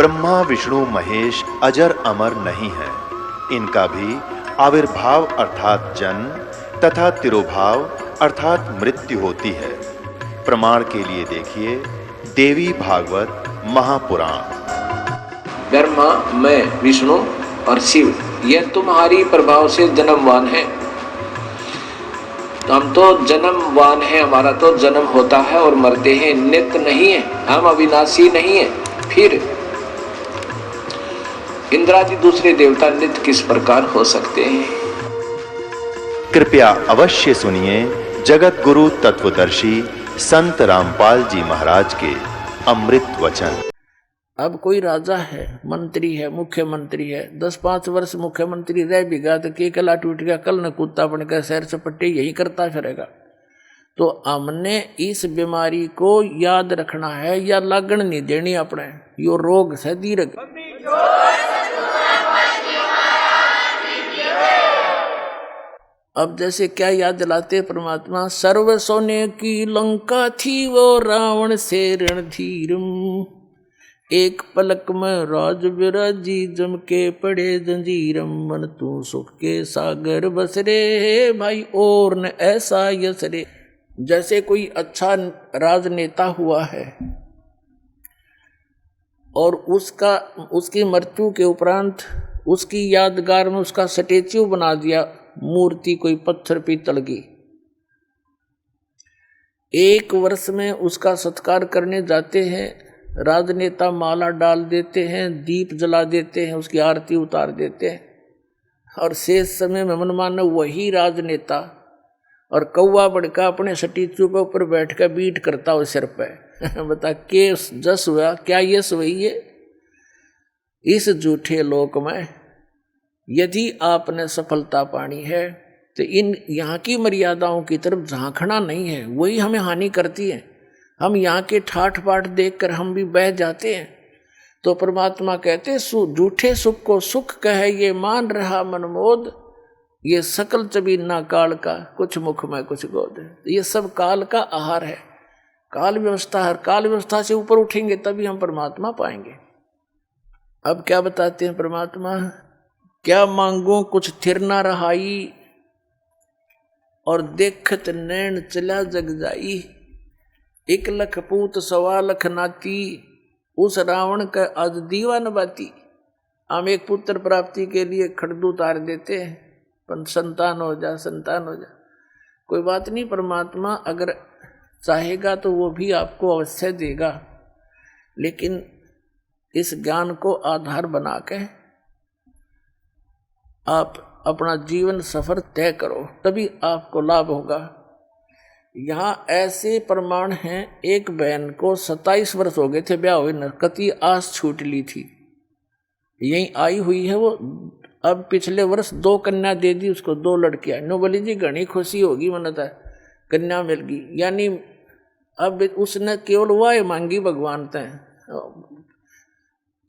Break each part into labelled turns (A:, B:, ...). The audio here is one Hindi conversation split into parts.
A: ब्रह्मा विष्णु महेश अजर अमर नहीं है। इनका भी आविर्भाव अर्थात जन्म तथा तिरोभाव अर्थात मृत्यु होती है। प्रमाण के लिए देखिए देवी भागवत महापुराण।
B: ब्रह्मा, मैं, विष्णु और शिव, यह तुम्हारी प्रभाव से जन्मवान है। तो हम तो जन्मवान हैं, हमारा तो जन्म होता है और मरते हैं, नित्य नहीं है, हम अविनाशी नहीं है। फिर इंद्रादि दूसरे देवता नित्य किस प्रकार हो सकते हैं?
A: कृपया अवश्य सुनिए जगत गुरु तत्वदर्शी संत रामपाल जी महाराज के अमृत वचन।
C: अब कोई राजा है, मंत्री है, मुख्यमंत्री है, 10-5 वर्ष मुख्यमंत्री रह भी गया तो के कला टूट गया, कल न कुत्ता बन गया, सैर सपट्टे यही करता फिरेगा। तो हमने इस बीमारी को याद रखना है या लागण नहीं देनी अपने, यो रोग से दीर्घ। अब जैसे क्या याद दिलाते परमात्मा, सर्व सोने की लंका थी वो रावण से रणधीरम, एक पलक में राज विराजी जम के पड़े जंजीरम, मन तू सुख के सागर बस रे भाई और न ऐसा यस रे। जैसे कोई अच्छा राजनेता हुआ है और उसकी मृत्यु के उपरांत उसकी यादगार में उसका स्टेच्यू बना दिया, मूर्ति कोई पत्थर पीतल की। 1 वर्ष में उसका सत्कार करने जाते हैं, राजनेता माला डाल देते हैं, दीप जला देते हैं, उसकी आरती उतार देते हैं, और शेष समय में मनमाना वही राजनेता और कौवा बड़का अपने स्टैचू के ऊपर बैठ कर बीट करता हो सिर पे। बता के जस हुआ क्या यस हुई है? इस झूठे लोक में यदि आपने सफलता पानी है तो इन यहाँ की मर्यादाओं की तरफ झांकना नहीं है, वही हमें हानि करती है। हम यहाँ के ठाठ बाट देखकर हम भी बह जाते हैं। तो परमात्मा कहते झूठे सुख को सुख कहे ये मान रहा मनमोद, ये सकल चबीना काल का कुछ मुख में कुछ गोद। ये सब काल का आहार है, काल व्यवस्था है। काल व्यवस्था से ऊपर उठेंगे तभी हम परमात्मा पाएंगे। अब क्या बताते हैं परमात्मा, क्या मांगो कुछ थिर ना रहाई, और देखत नैन चला जग जाई, 1 लख पूत 1.25 लाख नाती, उस रावण का आज दीवान बाती। हम एक पुत्र प्राप्ति के लिए खड़दू उतार देते हैं, पर संतान हो जा, संतान हो जा। कोई बात नहीं, परमात्मा अगर चाहेगा तो वो भी आपको अवश्य देगा, लेकिन इस ज्ञान को आधार बना के आप अपना जीवन सफर तय करो, तभी आपको लाभ होगा। यहाँ ऐसे प्रमाण हैं, एक बहन को 27 वर्ष हो गए थे ब्याह हुए न, कति आस छूट ली थी, यहीं आई हुई है वो। अब पिछले वर्ष 2 कन्या दे दी उसको, 2 लड़कियां। नो बोली जी घनी खुशी होगी, मनता कन्या मिल गई। यानी अब उसने केवल वह मांगी भगवान तय,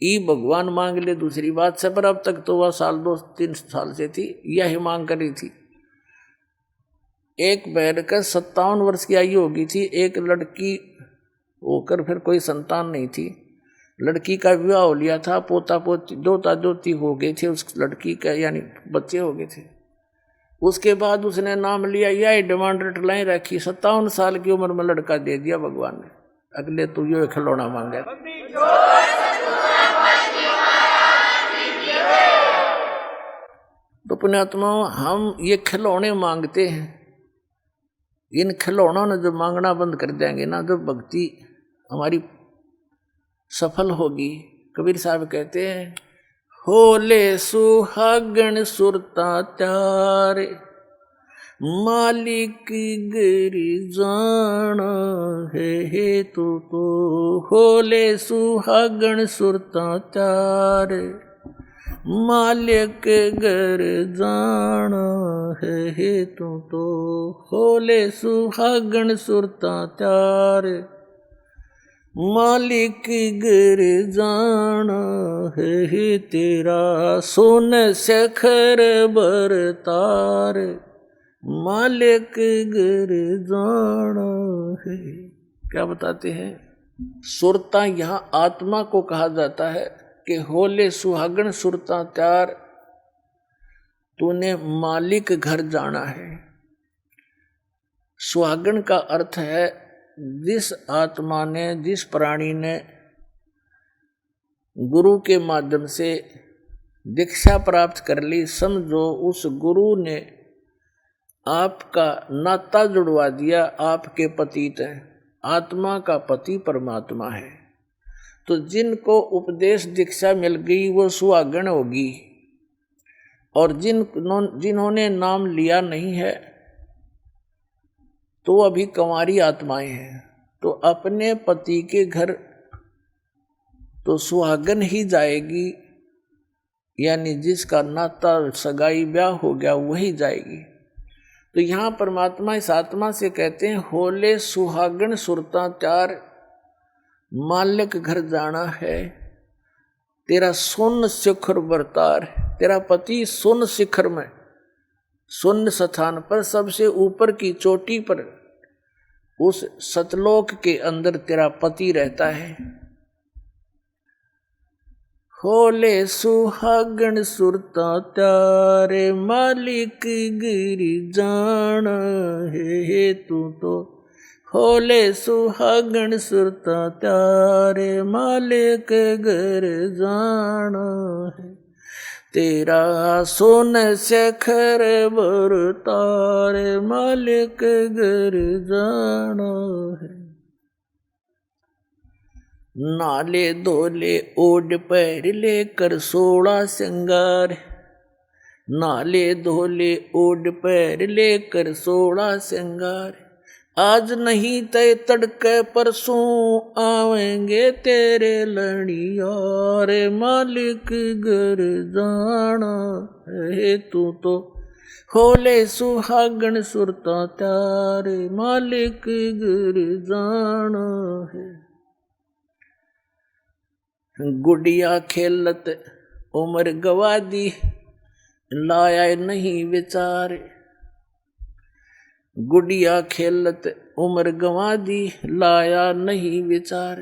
C: ई भगवान मांग ले दूसरी बात से, पर अब तक तो वह 2-3 साल से थी, यही मांग करी थी। एक बहन का 57 वर्ष की आयु होगी थी, एक लड़की होकर फिर कोई संतान नहीं थी। लड़की का विवाह हो लिया था, पोता पोती दोता दोती हो गए थे उस लड़की का, यानी बच्चे हो गए थे। उसके बाद उसने नाम लिया, यह डिमांड रटलाई रखी, 57 साल की उम्र में लड़का दे दिया भगवान ने। अगले तू यो खिलौना मांगे। तो पुण्यात्मा, हम ये खिलौने मांगते हैं, इन खिलौनों ने जो मांगना बंद कर देंगे ना, जो भक्ति हमारी सफल होगी। कबीर साहब कहते हैं, होले सुहागण सुरता त्यारे, मालिक गिरी जाना है तो होले सुहागण सुरता त्यारे, मालिक घर जाना है तो होले सुहागण सुरता त्यारे, मालिक घर जाना है तेरा सोन सखर बरतार, मालिक घर जाना है। क्या बताते हैं, सुरता यहाँ आत्मा को कहा जाता है, कि होले सुहागन सुरता त्यार, तूने मालिक घर जाना है। सुहागन का अर्थ है जिस आत्मा ने, जिस प्राणी ने गुरु के माध्यम से दीक्षा प्राप्त कर ली, समझो उस गुरु ने आपका नाता जुड़वा दिया, आपके पतित है। आत्मा का पति परमात्मा है। तो जिनको उपदेश दीक्षा मिल गई वो सुहागन होगी, और जिन्होंने नाम लिया नहीं है तो अभी कंवारी आत्माएं हैं। तो अपने पति के घर तो सुहागन ही जाएगी, यानी जिसका नाता सगाई ब्याह हो गया वही जाएगी। तो यहाँ परमात्मा इस आत्मा से कहते हैं होले सुहागन सुरता त्यार, मालिक घर जाना है। तेरा सुन शिखर बरतार, तेरा पति सुन शिखर में, सुन स्थान पर, सबसे ऊपर की चोटी पर, उस सतलोक के अंदर तेरा पति रहता है। होले सुहागन सुरता त्यारे, मालिक गिरी जान है तू तो। होले सुहागन सुरता त्यारे, मालिक घर जान है। तेरा सोन शेखर बरतार, मालिक घर जान है। नाले धोले ओढ़ पैर लेकर 16 श्रृंगार, नाले धोले ओढ़ पैर लेकर 16 श्रृंगार। आज नहीं तय तड़के परसों आवेंगे तेरे लड़ियार, मालिक घर जाना है तू तो। होले सुहागन सुरता त्यार, मालिक घर जाना है। गुड़िया खेलत उम्र गवा दी, लाया नहीं विचार। गुड़िया खेलत उम्र गवा दी, लाया नहीं विचार।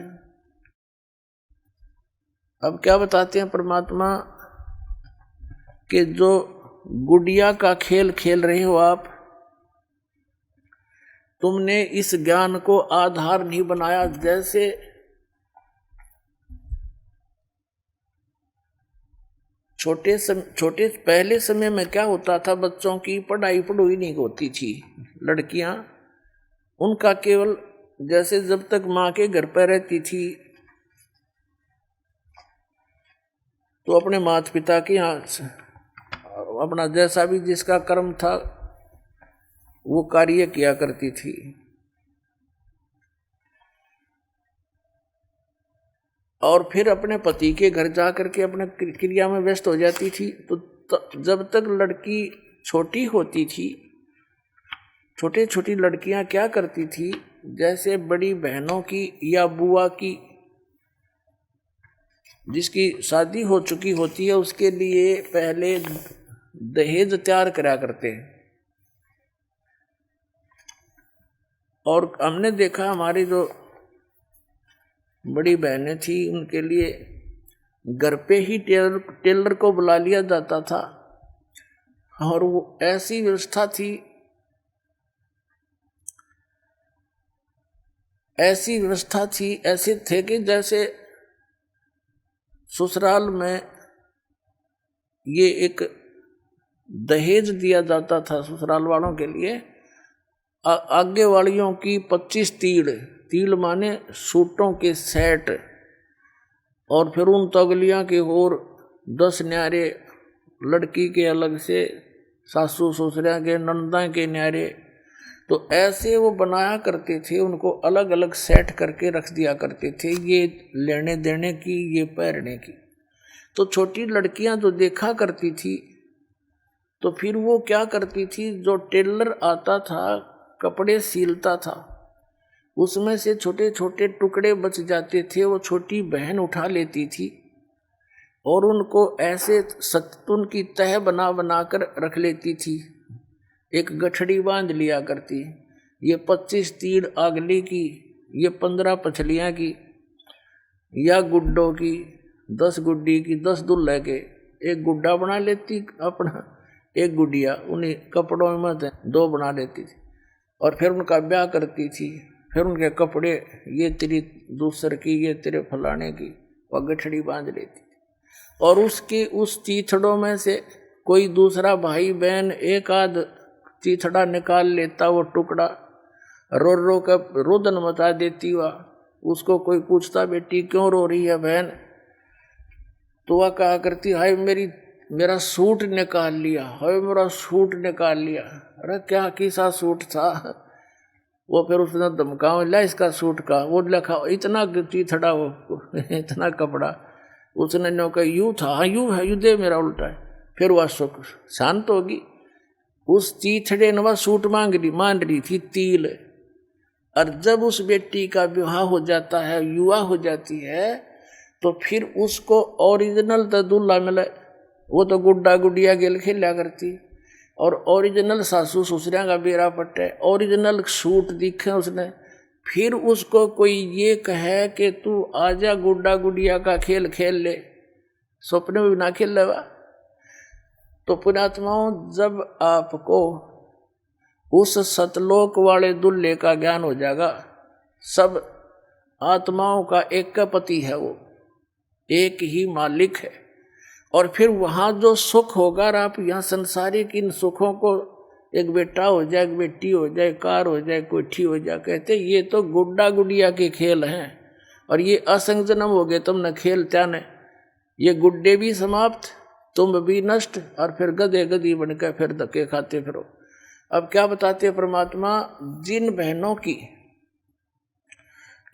C: अब क्या बताते हैं परमात्मा कि जो गुड़िया का खेल खेल रहे हो आप, तुमने इस ज्ञान को आधार नहीं बनाया। जैसे छोटे पहले समय में क्या होता था, बच्चों की पढ़ाई नहीं होती थी। लड़कियां, उनका केवल जैसे जब तक माँ के घर पर रहती थी तो अपने माता पिता के यहाँ अपना जैसा भी जिसका कर्म था वो कार्य किया करती थी। और फिर अपने पति के घर जा करके अपने क्रिया में व्यस्त हो जाती थी। तो जब तक लड़की छोटी होती थी, छोटी छोटी लड़कियां क्या करती थी, जैसे बड़ी बहनों की या बुआ की जिसकी शादी हो चुकी होती है उसके लिए पहले दहेज तैयार करा करते हैं। और हमने देखा हमारी जो बड़ी बहनें थी उनके लिए घर पे ही टेलर को बुला लिया जाता था। और वो ऐसी व्यवस्था थी, ऐसे थे कि जैसे ससुराल में ये एक दहेज दिया जाता था ससुराल वालों के लिए। आगे वालियों की 25 तिल माने सूटों के सेट, और फिर उन तगलियां के और 10 न्यारे, लड़की के अलग से, सासू ससुरिया के, नंदा के न्यारे। तो ऐसे वो बनाया करते थे, उनको अलग अलग सेट करके रख दिया करते थे, ये लेने देने की, ये पहनने की। तो छोटी लड़कियां जो देखा करती थी तो फिर वो क्या करती थी, जो टेलर आता था कपड़े सिलता था उसमें से छोटे छोटे टुकड़े बच जाते थे, वो छोटी बहन उठा लेती थी और उनको ऐसे सत्तून की तह बना कर रख लेती थी। एक गठड़ी बांध लिया करती, ये 25 तीड़ आगली की, ये 15 पछलियाँ की या गुड्डों की, 10 गुड्डी की 10 दुल्हे के एक गुड्डा बना लेती अपना, एक गुडिया उन्हीं कपड़ों में मत 2 बना लेती थी और फिर उनका ब्याह करती थी। फिर उनके कपड़े ये तेरी दूसर की, ये तेरे फलाने की, वह गठड़ी बांध लेती थी। और उसकी उस चीथड़ों में से कोई दूसरा भाई बहन एक आध चीथड़ा निकाल लेता, वो टुकड़ा रो रो कर रोदन मचा देती। वह उसको कोई पूछता बेटी क्यों रो रही है बहन, तो वह कहा करती हाय मेरा सूट निकाल लिया, हाय मेरा सूट निकाल लिया। अरे क्या किसा सूट था, वो फिर उसने धमकाओ ला इसका सूट का, वो लिखा इतना चीथड़ा, वो इतना कपड़ा, उसने नो कहा यूँ था, हाँ यूँ है, यूँ दे मेरा उल्टा है। फिर वह सुख शांत होगी। उस चीथड़े ने वह सूट मान रही थी तिल। और जब उस बेटी का विवाह हो जाता है, युवा हो जाती है, तो फिर उसको ओरिजिनल तो दूल्हा मिले, वो तो गुड्डा गुडिया गेल खेला करती, और ओरिजिनल सासू ससुरिया का बेरा पट्टे, ओरिजिनल सूट दिखे उसने। फिर उसको कोई ये कहे कि तू आजा गुड्डा गुडिया का खेल खेल ले, सपने में भी ना खेल लेवा। तो पुण्यात्माओं, जब आपको उस सतलोक वाले दुल्हे का ज्ञान हो जाएगा, सब आत्माओं का एक का पति है, वो एक ही मालिक है, और फिर वहाँ जो सुख होगा, और आप यहाँ संसारिक इन सुखों को, एक बेटा हो जाए, एक बेटी हो जाए, कार हो जाए, कोठी हो जाए, कहते ये तो गुड्डा गुडिया के खेल हैं, और ये असंग जन्म हो गए तुमने खेल त्याने, ये गुड्डे भी समाप्त, तुम भी नष्ट, और फिर गधे गधी बनकर फिर धक्के खाते फिरो। अब क्या बताते हैं परमात्मा, जिन बहनों की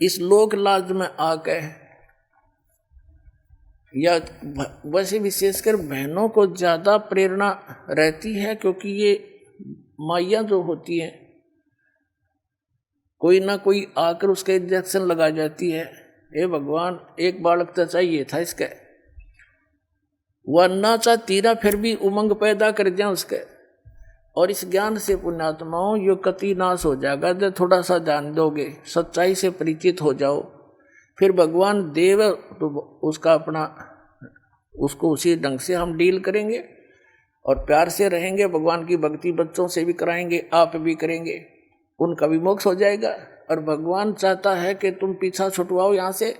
C: इस लोक लाज में आके, या वैसे विशेषकर बहनों को ज़्यादा प्रेरणा रहती है, क्योंकि ये माइयाँ जो होती हैं, कोई ना कोई आकर उसके इंजेक्शन लगा जाती है, हे भगवान एक बालक तो चाहिए था इसके, वह ना चाहती ना फिर भी उमंग पैदा कर दिया उसके। और इस ज्ञान से पुण्यात्माओं यो कति नाश हो जाएगा, जब थोड़ा सा जान दोगे, सच्चाई से परिचित हो जाओ, फिर भगवान देव तो उसका अपना, उसको उसी ढंग से हम डील करेंगे और प्यार से रहेंगे। भगवान की भक्ति बच्चों से भी कराएंगे, आप भी करेंगे, उनका भी मोक्ष हो जाएगा। और भगवान चाहता है कि तुम पीछा छुटवाओ यहाँ से,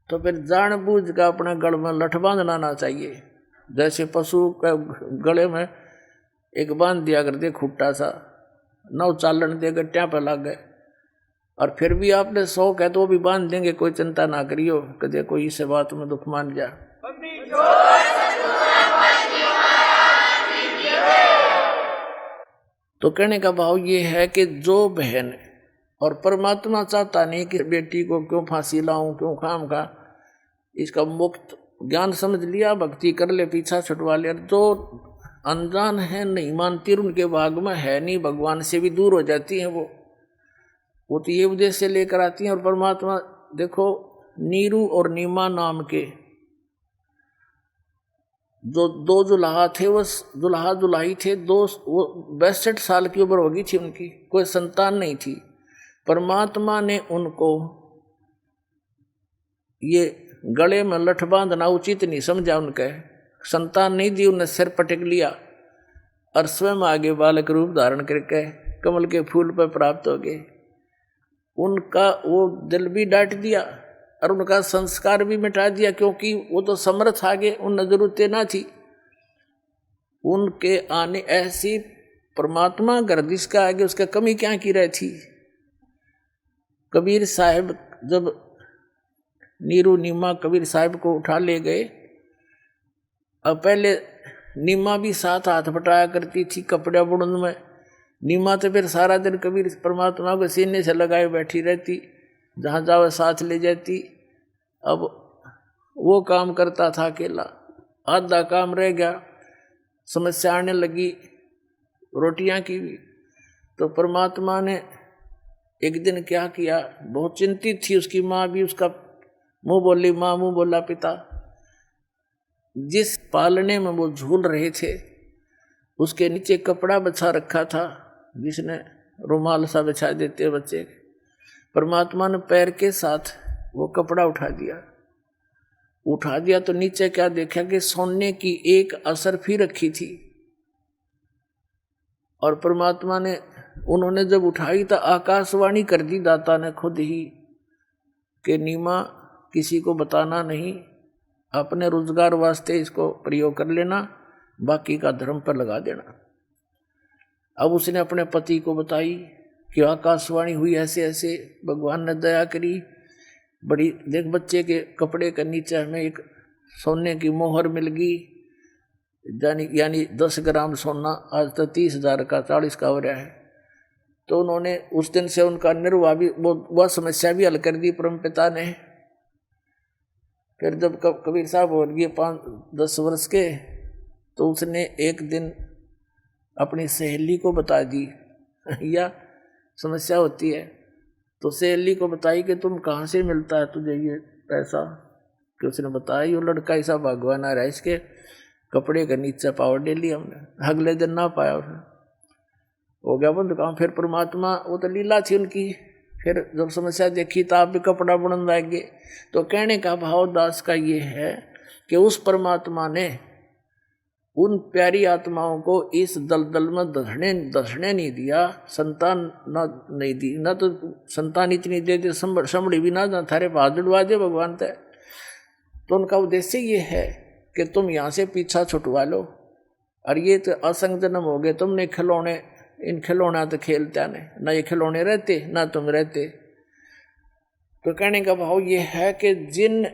C: तो फिर जानबूझ का अपने गल में लठ बांधना ना चाहिए। जैसे पशु के गले में एक बांध दिया करते खुट्टा सा, नौ चालन दे गट्टियाँ पे लग गए, और फिर भी आपने शौक है तो वो भी बांध देंगे, कोई चिंता ना करियो, कदे कोई इस बात में दुख मान जा। तो कहने का भाव ये है कि जो बहन, और परमात्मा चाहता नहीं कि बेटी को क्यों फांसी लाऊं, क्यों खाम खा, इसका मुक्त ज्ञान समझ लिया, भक्ति कर ले, पीछा छुटवा लिया। जो अनजान है, नहीं मानती, उनके भाग में है नहीं, भगवान से भी दूर हो जाती हैं वो तो ये उद्देश्य लेकर आती हैं। और परमात्मा देखो, नीरू और नीमा नाम के जो 2 जुलाहा थे, वो जुलाहा जुलाही थे, वो 62 साल की उम्र होगी थी उनकी, कोई संतान नहीं थी। परमात्मा ने उनको ये गले में लठ बांधना उचित नहीं समझा, उनके संतान नहीं दी, उन्हें सिर पटक लिया और स्वयं आगे बालक रूप धारण करके कमल के फूल पर प्राप्त हो गए। उनका वो दिल भी डांट दिया और उनका संस्कार भी मिटा दिया, क्योंकि वो तो समर्थ आगे, उन जरूरतें ना थी उनके आने। ऐसी परमात्मा गर्दिश का आगे उसका कमी क्या की रही थी। कबीर साहब जब नीरू नीमा कबीर साहब को उठा ले गए, अब पहले नीमा भी साथ हाथ बटाया करती थी कपड़े बुड़न में। नीमा तो फिर सारा दिन कबीर परमात्मा को सीने से लगाए बैठी रहती, जहाँ जाओ साथ ले जाती। अब वो काम करता था अकेला, आधा काम रह गया, समस्या आने लगी रोटियां की भी। तो परमात्मा ने एक दिन क्या किया, बहुत चिंतित थी उसकी माँ भी, उसका मुँह बोली माँ, मुँह बोला पिता। जिस पालने में वो झूल रहे थे उसके नीचे कपड़ा बिछा रखा था, जिसने रुमाल सा बिछा देते बच्चे। परमात्मा ने पैर के साथ वो कपड़ा उठा दिया, उठा दिया तो नीचे क्या देखा कि सोने की एक असरफी रखी थी। और परमात्मा ने, उन्होंने जब उठाई तो आकाशवाणी कर दी दाता ने खुद ही कि नीमा किसी को बताना नहीं, अपने रोजगार वास्ते इसको प्रयोग कर लेना, बाकी का धर्म पर लगा देना। अब उसने अपने पति को बताई कि आकाशवाणी हुई ऐसे ऐसे, भगवान ने दया करी, बड़ी देख बच्चे के कपड़े के नीचे हमें एक सोने की मोहर मिल गई, यानी 10 ग्राम सोना, आज तो 30,000 का 40 का हो रहा है। तो उन्होंने उस दिन से उनका निर्वाह भी, वह समस्या भी हल कर दी परमपिता ने। फिर जब कबीर साहब हो गए 5-10 वर्ष के, तो उसने एक दिन अपनी सहेली को बता दी या समस्या होती है, तो सहेली को बताई कि तुम कहाँ से मिलता है तुझे ये पैसा, कि उसने बताया ये लड़का ऐसा भगवान आ रहा है, इसके कपड़े का नीचे पावर ले लिया हमने। अगले दिन ना पाया, उसने हो गया बंद काम। फिर परमात्मा, वो तो लीला थी उनकी, फिर जब समस्या देखी तो आप भी कपड़ा बुन लाएंगे। तो कहने का भाव दास का ये है कि उस परमात्मा ने उन प्यारी आत्माओं को इस दलदल में धसने नहीं दिया, संतान ना नहीं दी, ना तो संतान इतनी दे दे संभड़ी भी ना थारे भाग जुड़वा दे भगवान तय। तो उनका उद्देश्य ये है कि तुम यहाँ से पीछा छुटवा लो, और ये तो असंग जन्म हो गए, तुमने खिलौने, इन खिलौना तो खेलता नहीं, ना ये खिलौने रहते ना तुम रहते। तो कहने का भाव ये है कि जिन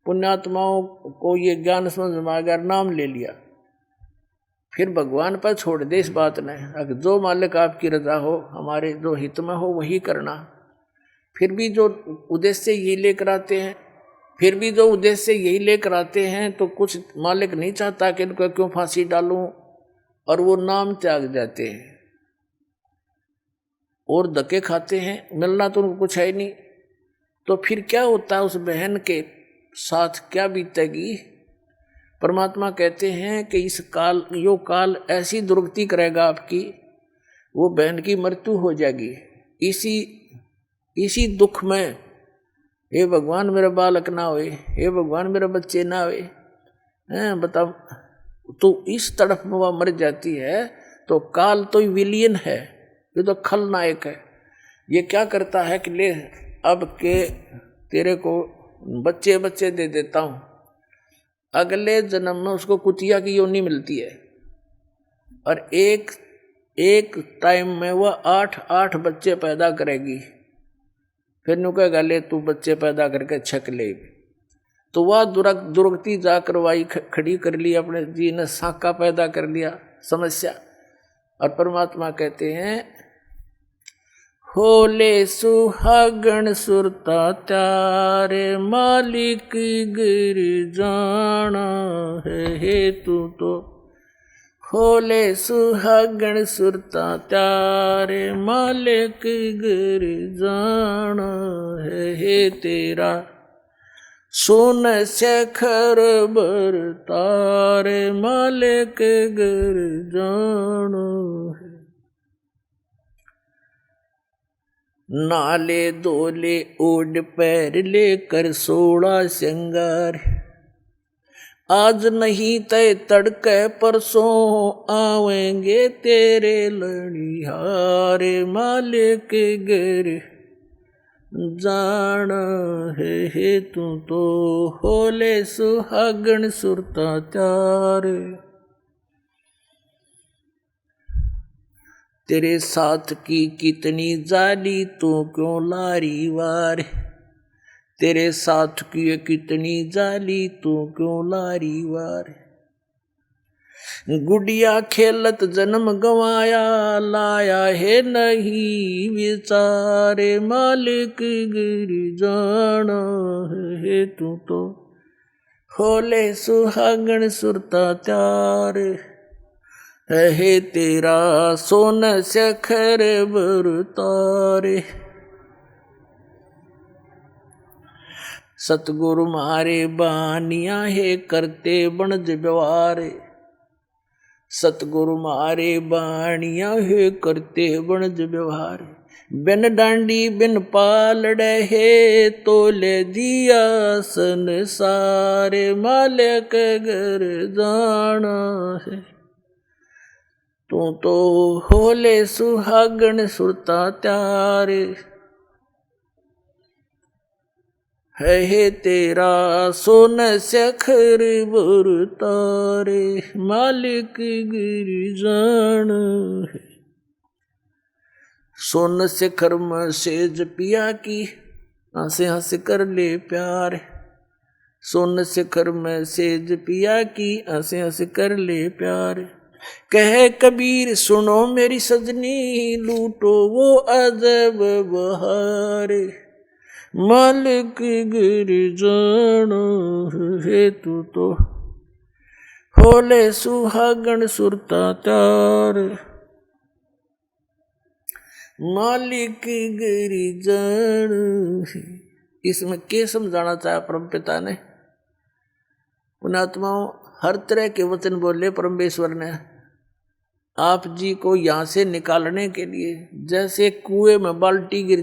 C: पुण्यात्माओं को ये ज्ञान समझ में अगर नाम ले लिया, फिर भगवान पर छोड़ दे इस बात ने, अगर जो मालिक आपकी रजा हो, हमारे जो हित में हो वही करना। फिर भी जो उद्देश्य यही लेकर आते हैं, तो कुछ मालिक नहीं चाहता कि इनको क्यों फांसी डालूं, और वो नाम त्याग जाते हैं और धक्के खाते हैं, मिलना तो उनको कुछ है ही नहीं। तो फिर क्या होता है, उस बहन के साथ क्या बीतेगी। परमात्मा कहते हैं कि इस काल, यो काल ऐसी दुर्गति करेगा आपकी, वो बहन की मृत्यु हो जाएगी इसी दुख में। हे भगवान मेरा बालक ना होए, हे भगवान मेरा बच्चे ना होए, बताओ। तो इस तरफ में वह मर जाती है। तो काल तो विलियन है, ये तो खलनायक है। ये क्या करता है कि ले अब के तेरे को बच्चे दे देता हूँ, अगले जन्म में उसको कुतिया की योनि मिलती है, और एक टाइम में वह 8 बच्चे पैदा करेगी। फिर नु कहेगा ले तू बच्चे पैदा करके छक ले। तो वह दुर्गति जा करवाई, खड़ी कर ली, अपने जी ने साका पैदा कर लिया समस्या। और परमात्मा कहते हैं होले सुहागण सुरता त्यारे, मालिक गिर जाना है हेतु तो। होले सुहागण सुरता त्यारे, मालिक गिर जाना है तेरा। सोन शेखर बर तारे, मालिक गिर जाना है। नाले दोले ओढ़ पैर लेकर 16 श्रृंगार, आज नहीं तय तड़के परसों आवेंगे तेरे लड़िहारे, मालिक गिर जाना है तू तो। होले सुहागण सुरता त्यारे, तेरे साथ की कितनी जाली तू क्यों लारी वार, तेरे साथ की कितनी जाली तू क्यों लारी वार। गुड़िया खेलत जन्म गवाया, लाया है नहीं विचारे, मालिक गिर जाना है तू तो। होले सुहागण सुरता त्यारे, है तेरा सोन शेखर बर तारे। सतगुरु मारे बानिया है करते बनज व्यवहार, सतगुरु मारे बाणिया है करते वणज व्यवहार। बिन डांडी बिन पालड़े है तोले दिया संसार, मालिक घर जाना है। तू तो होले सुहागन सुरता त्यारे, है तेरा सोन सखर बुर तारे, मालिक गिरी जान है। सोन शिखर में सेज पिया की हंसे हंस कर ले प्यार। सोन शिखर में सेज पिया की हंसे हंस कर ले प्यार। कहे कबीर सुनो मेरी सजनी, लूटो वो अजब बहार, मालिक गिरी जान है। तू तो होले सुहागन सुरता त्यार, मालिक गिरी जान। इसमें क्या समझाना चाहा परम पिता ने? पुण्यात्माओं, हर तरह के वचन बोले परमेश्वर ने आप जी को यहाँ से निकालने के लिए। जैसे कुएं में बाल्टी गिर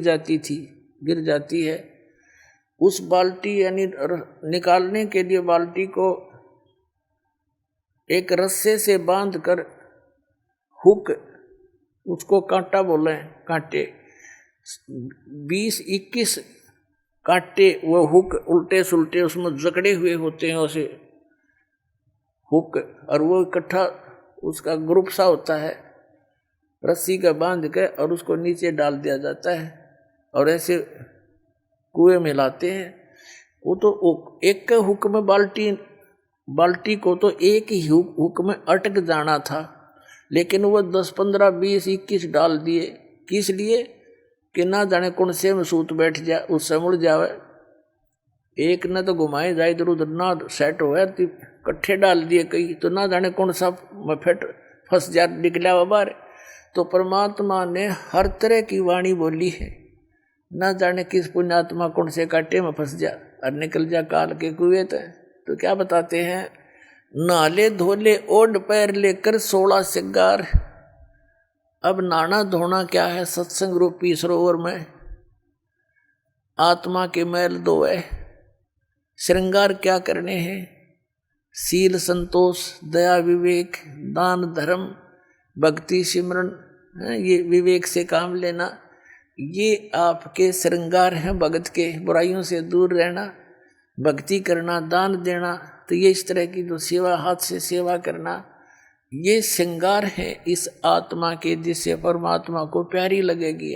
C: जाती है, उस बाल्टी यानी निकालने के लिए बाल्टी को एक रस्से से बांध कर, हुक उसको कांटा बोले, कांटे 20-21 कांटे वो हुक उल्टे सुलटे उसमें जकड़े हुए होते हैं उसे हुक, और वो इकट्ठा उसका ग्रुप सा होता है, रस्सी का बांध के और उसको नीचे डाल दिया जाता है और ऐसे कुएं में लाते हैं। वो तो एक हुक में बाल्टी को तो एक ही हुक में अटक जाना था, लेकिन वो 10, 15, 20, 21 डाल दिए। किस लिए? कि ना जाने कौन से में सूत बैठ जाए, उससे मुड़ जावे। एक न तो घुमाए जाए इधर उधर, ना सेट हो इकट्ठे डाल दिए कई, तो ना जाने कौन सा मफेट फंस जा निकला हुआ बाहर। तो परमात्मा ने हर तरह की वाणी बोली है, ना जाने किस पुण्यात्मा कौन से कांटे में फंस जा और निकल जा काल के कुएं। तो क्या बताते हैं? नाले धोले ओढ़ पैर लेकर 16 सिंगार। अब नाना धोना क्या है? सत्संग रूपी सरोवर में आत्मा के मैल धोए। श्रृंगार क्या करने हैं? शील संतोष, दया, विवेक, दान, धर्म, भक्ति, सिमरन, ये विवेक से काम लेना, ये आपके श्रृंगार हैं भगत के। बुराइयों से दूर रहना, भक्ति करना, दान देना, तो ये इस तरह की जो सेवा, हाथ से सेवा करना, ये श्रृंगार है इस आत्मा के, जिससे परमात्मा को प्यारी लगेगी।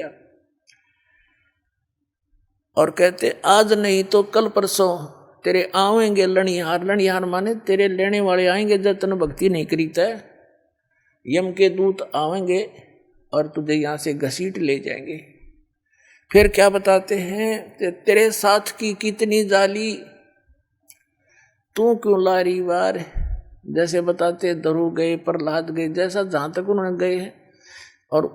C: और कहते आज नहीं तो कल परसों तेरे आवेंगे लणिहार। लणिहार माने तेरे लेने वाले आएंगे जब तन भक्ति नहीं करीता है। यम के दूत आवेंगे और तुझे यहाँ से घसीट ले जाएंगे। फिर क्या बताते हैं? तेरे साथ की कितनी जाली, तू क्यों लारी वार। जैसे बताते दरु गए, प्रहलाद गए, जैसा जहाँ तक उन्होंने गए हैं। और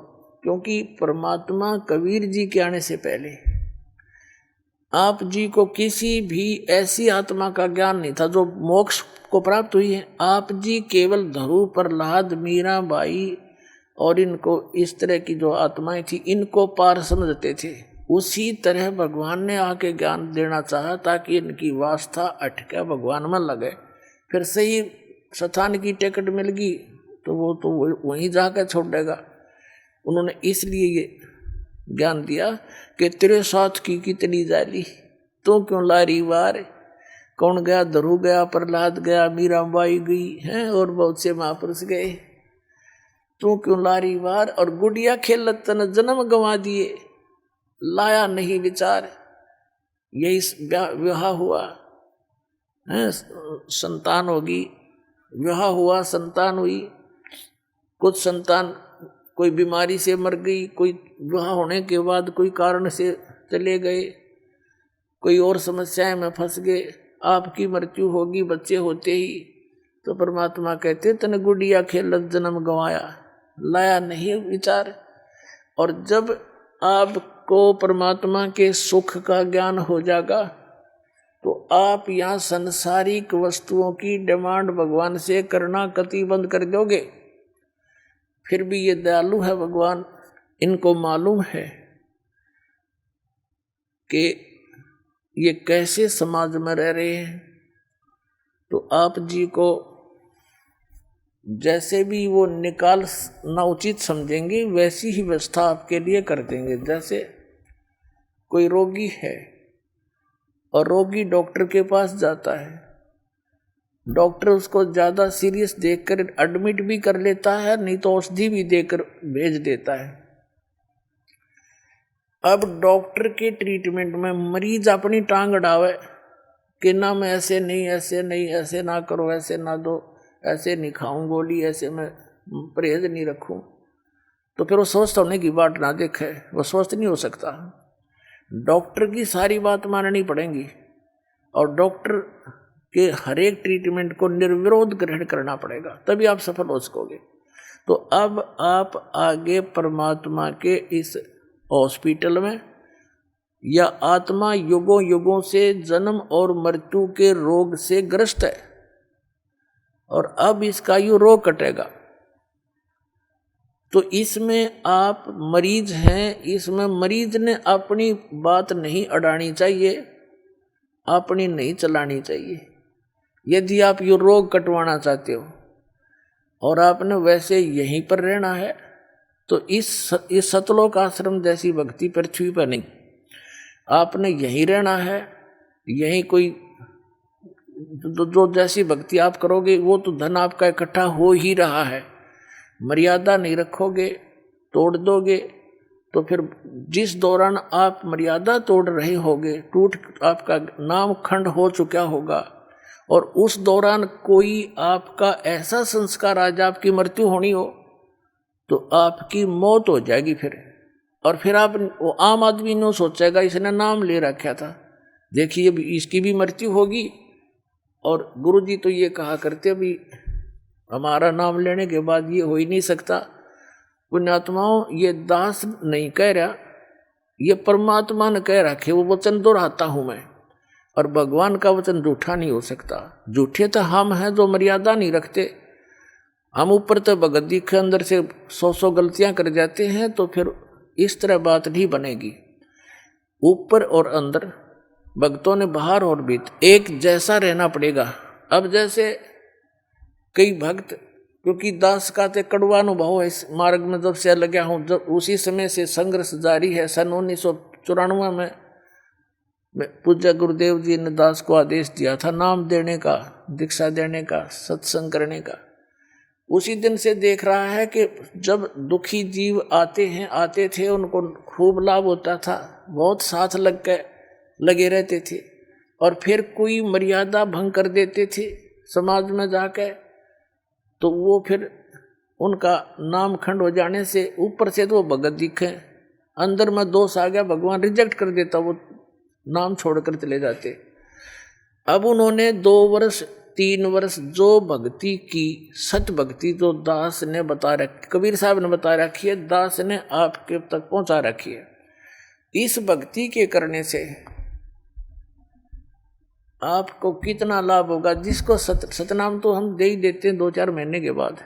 C: क्योंकि परमात्मा कबीर जी के आने से पहले आप जी को किसी भी ऐसी आत्मा का ज्ञान नहीं था जो मोक्ष को प्राप्त हुई है। आप जी केवल धरु, प्रहलाद, मीरा बाई और इनको इस तरह की जो आत्माएं थी, इनको पार समझते थे। उसी तरह भगवान ने आके ज्ञान देना चाहा ताकि इनकी वास्ता अटके भगवान में लगे। फिर सही स्थान की टिकट मिल गई तो वो तो वहीं जाकर छोड़ देगा। उन्होंने इसलिए ये ज्ञान दिया कि तेरे साथ की कितनी जाली, तो क्यों लारी वार। कौन गया? धरु गया, प्रहलाद गया, मीराबाई गई हैं और बहुत से महापुरुष गए। तू क्यों लारी वार। और गुड़िया खेलत तन जन्म गंवा दिए, लाया नहीं विचार। यही विवाह हुआ है, संतान होगी, विवाह हुआ, संतान हुई। कुछ संतान कोई बीमारी से मर गई, कोई विवाह होने के बाद कोई कारण से चले गए, कोई और समस्याएं में फंस गए। आपकी मृत्यु होगी बच्चे होते ही। तो परमात्मा कहते तन गुड़िया खेलत जन्म गंवाया, लाया नहीं विचार। और जब आपको परमात्मा के सुख का ज्ञान हो जाएगा तो आप यहाँ संसारिक वस्तुओं की डिमांड भगवान से करना कति बंद कर दोगे। फिर भी ये दयालु है भगवान, इनको मालूम है कि ये कैसे समाज में रह रहे हैं। तो आप जी को जैसे भी वो निकालना उचित समझेंगे वैसी ही व्यवस्था आपके लिए कर देंगे। जैसे कोई रोगी है और रोगी डॉक्टर के पास जाता है, डॉक्टर उसको ज़्यादा सीरियस देखकर एडमिट भी कर लेता है, नहीं तो औषधि भी देकर भेज देता है। अब डॉक्टर के ट्रीटमेंट में मरीज अपनी टांग अड़ावे कि ना मैं ऐसे नहीं, ऐसे नहीं, ऐसे ना करो, ऐसे ना दो, ऐसे नहीं खाऊं गोली, ऐसे मैं परहेज नहीं रखूं, तो फिर वो स्वस्थ होने की बात ना देखे, वो स्वस्थ नहीं हो सकता। डॉक्टर की सारी बात माननी पड़ेगी और डॉक्टर के हर एक ट्रीटमेंट को निर्विरोध ग्रहण करना पड़ेगा, तभी आप सफल हो सकोगे। तो अब आप आगे परमात्मा के इस हॉस्पिटल में, या आत्मा युगों युगों से जन्म और मृत्यु के रोग से ग्रस्त है और अब इसका ये रोग कटेगा। तो इसमें आप मरीज हैं, इसमें मरीज ने अपनी बात नहीं अड़ानी चाहिए, अपनी नहीं चलानी चाहिए। यदि आप ये रोग कटवाना चाहते हो और आपने वैसे यहीं पर रहना है तो इस सतलोक आश्रम जैसी भक्ति पृथ्वी पर नहीं, आपने यहीं रहना है। यहीं कोई जो जैसी भक्ति आप करोगे वो तो धन आपका इकट्ठा हो ही रहा है। मर्यादा नहीं रखोगे, तोड़ दोगे, तो फिर जिस दौरान आप मर्यादा तोड़ रहे होगे, टूट आपका नाम खंड हो चुका होगा, और उस दौरान कोई आपका ऐसा संस्कार आज आपकी मृत्यु होनी हो तो आपकी मौत हो जाएगी फिर। और फिर आप वो आम आदमी ने सोचेगा इसने नाम ले रखा था, देखिए इसकी भी मृत्यु होगी। और गुरुजी तो ये कहा करते भी हमारा नाम लेने के बाद ये हो ही नहीं सकता। पुण्यात्माओं, ये दास नहीं कह रहा, ये परमात्मा ने कह रखे, वो वचन दोहराता हूं मैं। और भगवान का वचन झूठा नहीं हो सकता। झूठे तो हम हैं जो मर्यादा नहीं रखते। हम ऊपर तो भगत जी के अंदर से 100 गलतियां कर जाते हैं, तो फिर इस तरह बात नहीं बनेगी। ऊपर और अंदर भक्तों ने बाहर और भीतर एक जैसा रहना पड़ेगा। अब जैसे कई भक्त, क्योंकि दास का ते कड़वा अनुभव है इस मार्ग में जब से लगा हूँ, जब उसी समय से संघर्ष जारी है। सन 1994 में पूज्य गुरुदेव जी ने दास को आदेश दिया था नाम देने का, दीक्षा देने का, सत्संग करने का। उसी दिन से देख रहा है कि जब दुखी जीव आते थे उनको खूब लाभ होता था, बहुत साथ लगे रहते थे। और फिर कोई मर्यादा भंग कर देते थे समाज में जाकर, तो वो फिर उनका नाम खंड हो जाने से ऊपर से तो वो भगत दिखे, अंदर में दोष आ गया, भगवान रिजेक्ट कर देता, वो नाम छोड़कर चले जाते। अब उन्होंने 2 वर्ष 3 वर्ष जो भक्ति की, सत भक्ति जो दास ने बता रखी, कबीर साहब ने बता रखी है, दास ने आपके तक पहुंचा रखी है। इस भक्ति के करने से आपको कितना लाभ होगा। जिसको सतनाम तो हम दे ही देते हैं 2-4 महीने के बाद।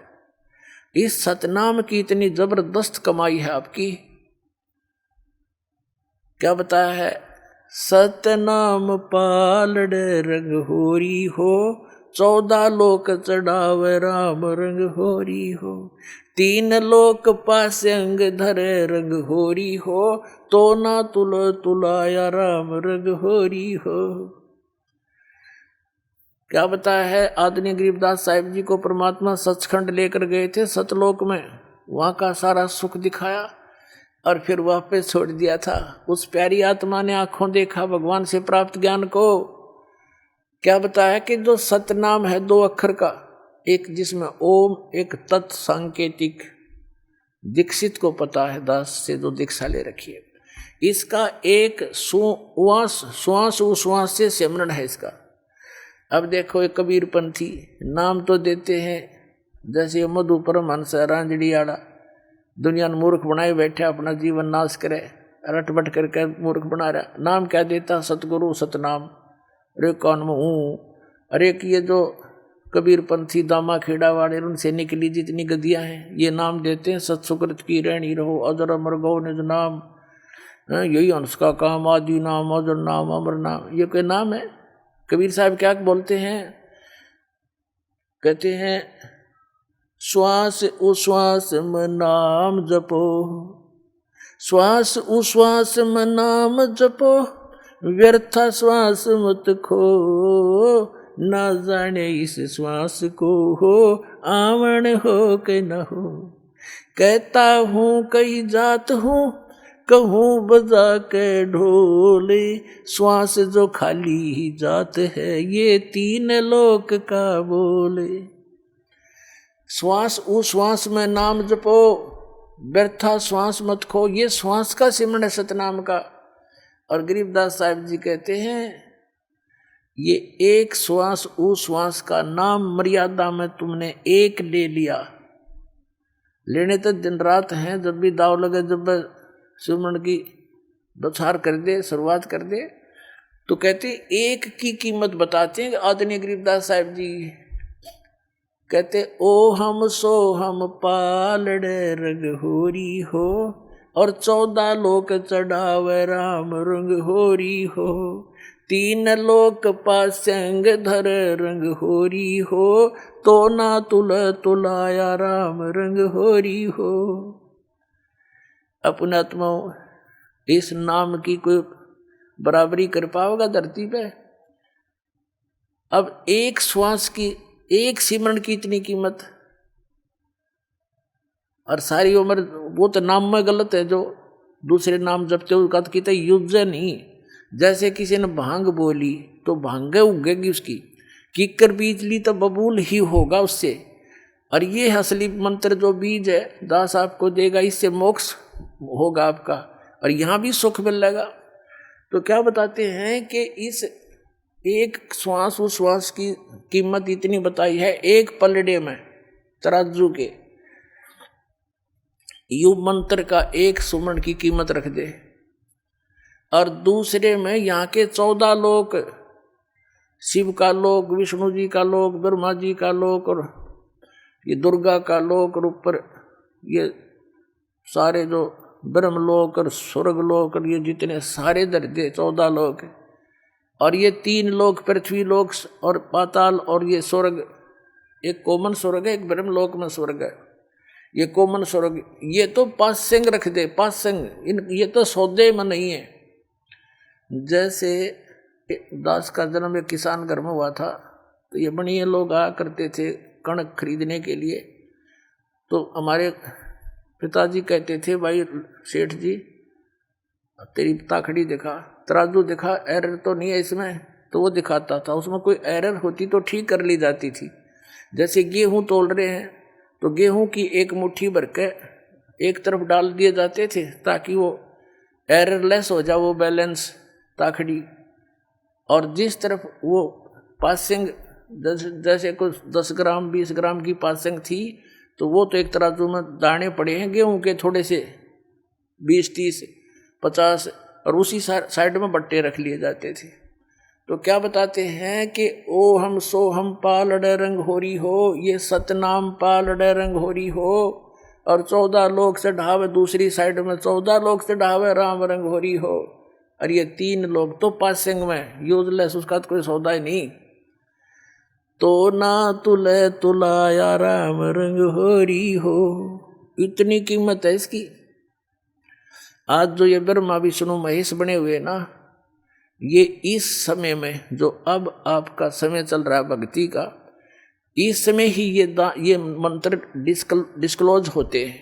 C: इस सतनाम की इतनी जबरदस्त कमाई है आपकी। क्या बताया है? सतनाम पालड़ रंग होरी हो, 14 लोक चढ़ावे राम रंग होरी हो, 3 लोक पास अंग धरे रंग होरी हो, तो ना तुलाया राम रंग होरी हो। क्या बताया है? आदरणीय गरीबदास साहिब जी को परमात्मा सचखंड लेकर गए थे सतलोक में, वहां का सारा सुख दिखाया और फिर वापस छोड़ दिया था। उस प्यारी आत्मा ने आंखों देखा भगवान से प्राप्त ज्ञान को। क्या बताया कि जो सतनाम है 2 अक्षर का, एक जिसमें ओम, एक तत् सांकेतिक, दीक्षित को पता है, दास से जो दीक्षा ले रखी है, इसका एक श्वास से सिमरन है इसका। अब देखो एक कबीरपंथी नाम तो देते हैं, जैसे मधु परमहंस रांझड़ी आड़ा, दुनिया ने मूर्ख बनाए बैठे, अपना जीवन नाश करे, रटबट करके मूर्ख बना रहा। नाम क्या देता? सतगुरु सतनाम। अरे कौन में हूँ, अरे कि ये जो कबीर पंथी दामा खेड़ा वाले उनसे निकली जितनी गदियां हैं ये नाम देते हैं। सत्सुकृत की रहनी रहो अजर अमर गौ निज नाम, यही हंस का काम आदि नाम अजर नाम अमर नाम, ये कोई नाम है? कबीर साहब क्या बोलते हैं? कहते हैं श्वास उश्वास में नाम जपो, श्वास उश्वास में नाम जपो, व्यर्था श्वास मत खो, ना जाने इस श्वास को हो आवन हो के न हो। कहता हूँ कई जात हूँ, कहूँ बजा के ढोले, श्वास जो खाली ही जात है ये तीन लोक का बोले। श्वास उश्वास में नाम जपो, व्यर्था श्वास मत खो, ये श्वास का सिमरण है सतनाम का। और गरीबदास साहिब जी कहते हैं ये एक श्वास उश्वास का नाम मर्यादा में तुमने एक ले लिया, लेने तो दिन रात हैं, जब भी दाव लगे जब सिमरण की बौछार कर दे शुरुआत कर दे तो कहते एक की कीमत बताते हैं आदरणीय गरीबदास साहिब जी। कहते ओ हम सो हम पालड़े रंग होरी हो, और 14 लोक चढ़ावे राम रंग होरी हो, 3 लोक पासंग धर रंग होरी हो, तो ना तुलाया राम रंग होरी हो। अपने आत्माओं इस नाम की कोई बराबरी कर पाओगा धरती पे? अब एक श्वास की एक सिमरण की इतनी कीमत, और सारी उम्र वो तो नाम में गलत है जो दूसरे नाम जपते उसका तो कहते युज नहीं। जैसे किसी ने भांग बोली तो भांगे उगेगी उसकी, कीकर बीज ली तो बबूल ही होगा उससे। और ये असली मंत्र जो बीज है दास आपको देगा, इससे मोक्ष होगा आपका और यहाँ भी सुख मिलेगा। तो क्या बताते हैं कि इस एक श्वास उस श्वास की कीमत इतनी बताई है, एक पलड़े में तराजू के यु मंत्र का एक सुमरण की कीमत रख दे, और दूसरे में यहाँ के 14 लोक, शिव का लोक, विष्णु जी का लोक, ब्रह्मा जी का लोक, और ये दुर्गा का लोक, और ऊपर ये सारे जो ब्रह्मलोक और स्वर्ग लोक और ये जितने सारे दर्जे 14 लोक, और ये 3 लोक पृथ्वी लोक और पाताल, और ये स्वर्ग, एक कोमन स्वर्ग है, एक ब्रह्मलोक में स्वर्ग है, ये कोमन स्वर्ग। ये तो 5 सिंह रख दे, 5 सिंह, इन ये तो सौदे में नहीं है। जैसे दास का जन्म एक किसान घर में हुआ था, तो ये बढ़िया लोग आया करते थे कणक खरीदने के लिए। तो हमारे पिताजी कहते थे भाई सेठ जी तेरी ताखड़ी दिखा, तराजू दिखा, एरर तो नहीं है इसमें। तो वो दिखाता था, उसमें कोई एरर होती तो ठीक कर ली जाती थी। जैसे गेहूँ तोल रहे हैं तो गेहूं की एक मुट्ठी भर के एक तरफ डाल दिए जाते थे ताकि वो एररलेस हो जाए वो बैलेंस ताखड़ी, और जिस तरफ वो पासिंग जैसे कुछ 10 ग्राम 20 ग्राम की पासिंग थी तो वो तो एक तराजू में दाने पड़े हैं गेहूं के थोड़े से 20 30 50, और उसी साइड में बट्टे रख लिए जाते थे। तो क्या बताते हैं कि ओ हम सो हम पालड़े रंग होरी हो, ये सतनाम पालड़े रंग होरी हो, और 14 लोक से ढावे दूसरी साइड में 14 लोक से ढावे राम रंग होरी हो, और ये 3 लोग तो पासिंग में यूजलेस, उसका तो कोई सौदा ही नहीं। तो ना तुलाया राम रंग होरी हो, इतनी कीमत है इसकी। आज जो ये ब्रह्मा विष्णु महेश बने हुए ना, ये इस समय में जो अब आपका समय चल रहा है भक्ति का, इस समय ही ये मंत्र डिस्क्लोज होते हैं,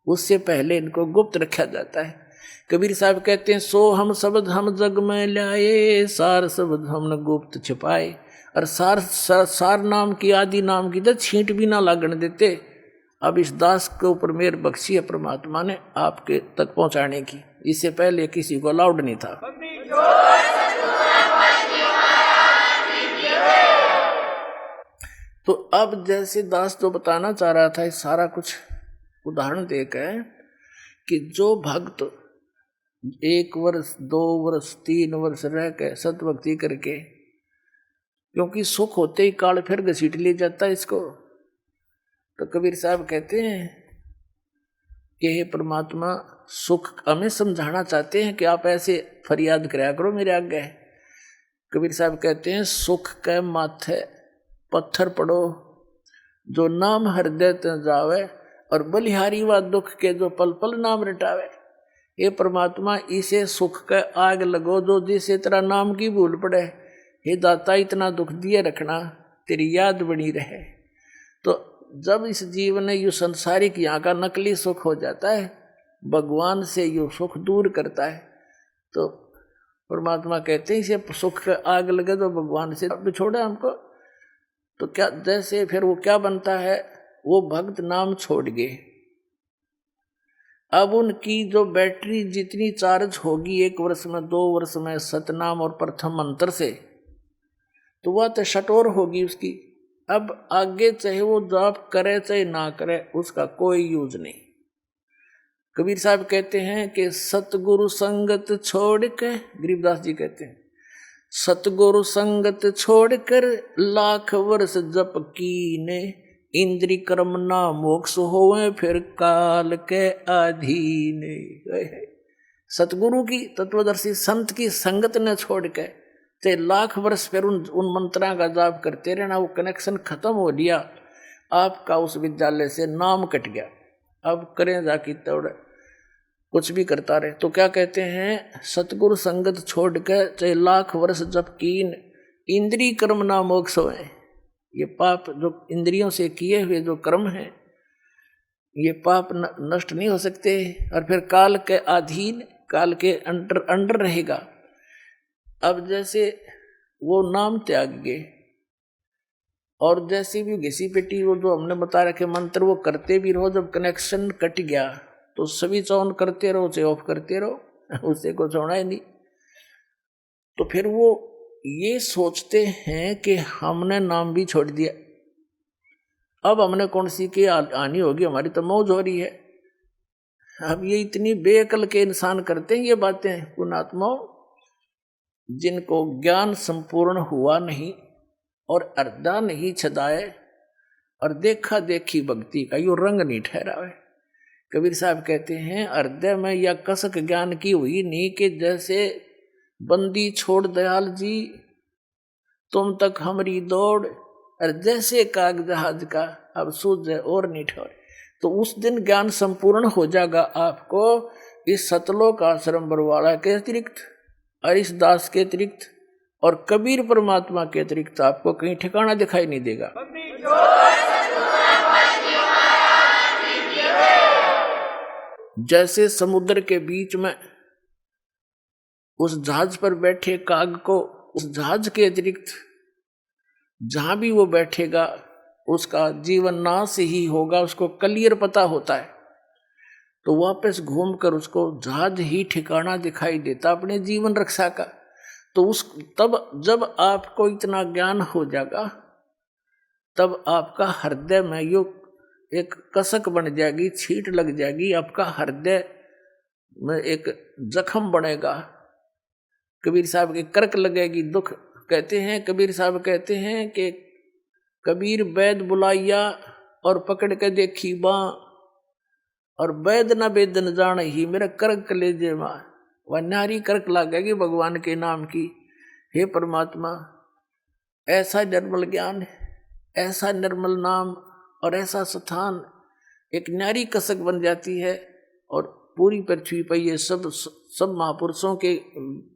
C: उससे पहले इनको गुप्त रखा जाता है। कबीर साहब कहते हैं सो हम शब्द हम जग में लाए, सार शब्द हमने गुप्त छिपाए। और सार नाम की आदि नाम की तो छींट भी ना लागण देते। अब इस दास के ऊपर मेहर बख्शी है परमात्मा ने आपके तक पहुंचाने की, इससे पहले किसी को अलाउड नहीं था। तो अब जैसे दास जो बताना चाह रहा था, इस सारा कुछ उदाहरण देकर कि जो भक्त 1 वर्ष 2 वर्ष 3 वर्ष रह के सतभक्ति करके क्योंकि सुख होते ही काल फिर घसीट ले जाता है इसको। तो कबीर साहब कहते हैं कि हे परमात्मा, सुख हमें समझाना चाहते हैं कि आप ऐसे फरियाद कराया करो मेरे आगे। कबीर साहब कहते हैं सुख के माथे पत्थर पड़ो, जो नाम हृदय ते जावे, और बलिहारी व दुख के जो पल पल नाम रटावे। ये परमात्मा इसे सुख के आग लगो जो जिसे तेरा नाम की भूल पड़े। हे दाता, इतना दुख दिए रखना, तेरी याद बनी रहे। तो जब इस जीवन में यू संसारिक यहाँ का नकली सुख हो जाता है, भगवान से यू सुख दूर करता है, तो परमात्मा कहते हैं इसे सुख के आग लगे तो भगवान से बिछोड़े हमको। तो क्या जैसे फिर वो क्या बनता है, वो भक्त नाम छोड़ गए। अब उनकी जो बैटरी जितनी चार्ज होगी 1 वर्ष में 2 वर्ष में सतनाम और प्रथम मंत्र से, तो वह तो शटोर होगी उसकी। अब आगे चाहे वो जाप करे चाहे ना करे, उसका कोई यूज नहीं। कबीर साहब कहते हैं कि सतगुरु संगत छोड़ के, गरीबदास जी कहते हैं, सतगुरु संगत छोड़कर लाख वर्ष जप कीने, इंद्री कर्म ना मोक्ष होवे फिर काल के अधीन। सतगुरु की, तत्वदर्शी संत की संगत ने छोड़ के ते लाख वर्ष फिर उन मंत्रा का जाप करते रहना, वो कनेक्शन खत्म हो लिया आपका उस विद्यालय से, नाम कट गया। अब करें जाके तोड़ कुछ भी करता रहे। तो क्या कहते हैं, सतगुरु संगत छोड़ के चाहे लाख वर्ष जप कीन, इंद्री कर्म ना मोक्ष होए। ये पाप जो इंद्रियों से किए हुए जो कर्म हैं, ये पाप नष्ट नहीं हो सकते, और फिर काल के अधीन, काल के अंडर रहेगा। अब जैसे वो नाम त्याग गए, और जैसे भी घिसी पेटी वो जो हमने बता रखे मंत्र वो करते भी रहो, जब कनेक्शन कट गया तो स्विच ऑन करते रहो चाहे ऑफ करते रहो, उससे कुछ होना ही नहीं। तो फिर वो ये सोचते हैं कि हमने नाम भी छोड़ दिया, अब हमने कौन सी की हानि होगी, हमारी तो मौज हो रही है। अब ये इतनी बेअकल के इंसान करते हैं ये बातें, पुण्यात्माओं, जिनको ज्ञान संपूर्ण हुआ नहीं और अर्धा नहीं छदाए, और देखा देखी भक्ति का यो रंग नहीं ठहरावे। कबीर साहब कहते हैं हृदय में या कसक ज्ञान की हुई नहीं, कि जैसे बंदी छोड़ दयाल जी तुम तक हमारी दौड़, और जैसे काग जहाज का अब सूझ और नहीं ठहरे। तो उस दिन ज्ञान संपूर्ण हो जाएगा आपको इस सतलोक आश्रम बरवाड़ा के अतिरिक्त, और इस दास के अतिरिक्त, और कबीर परमात्मा के अतिरिक्त आपको कहीं ठिकाना दिखाई नहीं देगा। जैसे समुद्र के बीच में उस जहाज पर बैठे काग को, उस जहाज के अतिरिक्त जहां भी वो बैठेगा उसका जीवन नाश ही होगा, उसको क्लियर पता होता है, तो वापस घूमकर उसको जहाज ही ठिकाना दिखाई देता अपने जीवन रक्षा का। तो उस तब जब आपको इतना ज्ञान हो जाएगा, तब आपका हृदय में यो एक कसक बन जाएगी, छींट लग जाएगी, आपका हृदय में एक जख्म बनेगा, कबीर साहब के करक लगेगी, दुख। कहते हैं कबीर साहब कहते हैं कि कबीर वैद बुलाइया और पकड़ के देखी बाँ, और वैद न वेद न जान ही मेरा करक कलेजे माँ। वह नारी करक लागेगी भगवान के नाम की। हे परमात्मा, ऐसा निर्मल ज्ञान, ऐसा निर्मल नाम और ऐसा स्थान एक नारी कसक बन जाती है, और पूरी पृथ्वी पर ये सब महापुरुषों के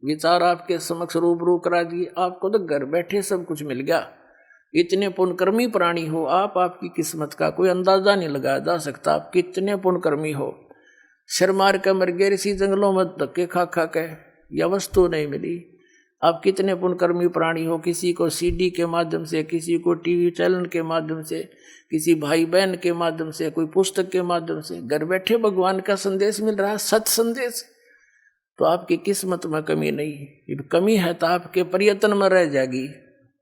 C: विचार आपके समक्ष रूबरू करा दिए। आपको तो घर बैठे सब कुछ मिल गया। इतने पुण्यकर्मी प्राणी हो आप, आपकी किस्मत का कोई अंदाजा नहीं लगाया जा सकता। आप कितने पुण्यकर्मी हो, सिर मार कर मर गए इसी जंगलों में धक्के खा खा के, या वस्तु नहीं मिली। आप कितने पुण्यकर्मी प्राणी हो, किसी को सीडी के माध्यम से, किसी को टीवी चैनल के माध्यम से, किसी भाई बहन के माध्यम से, कोई पुस्तक के माध्यम से घर बैठे भगवान का संदेश मिल रहा है, सत संदेश। तो आपकी किस्मत में कमी नहीं, कमी है तो आपके प्रयत्न में रह जाएगी,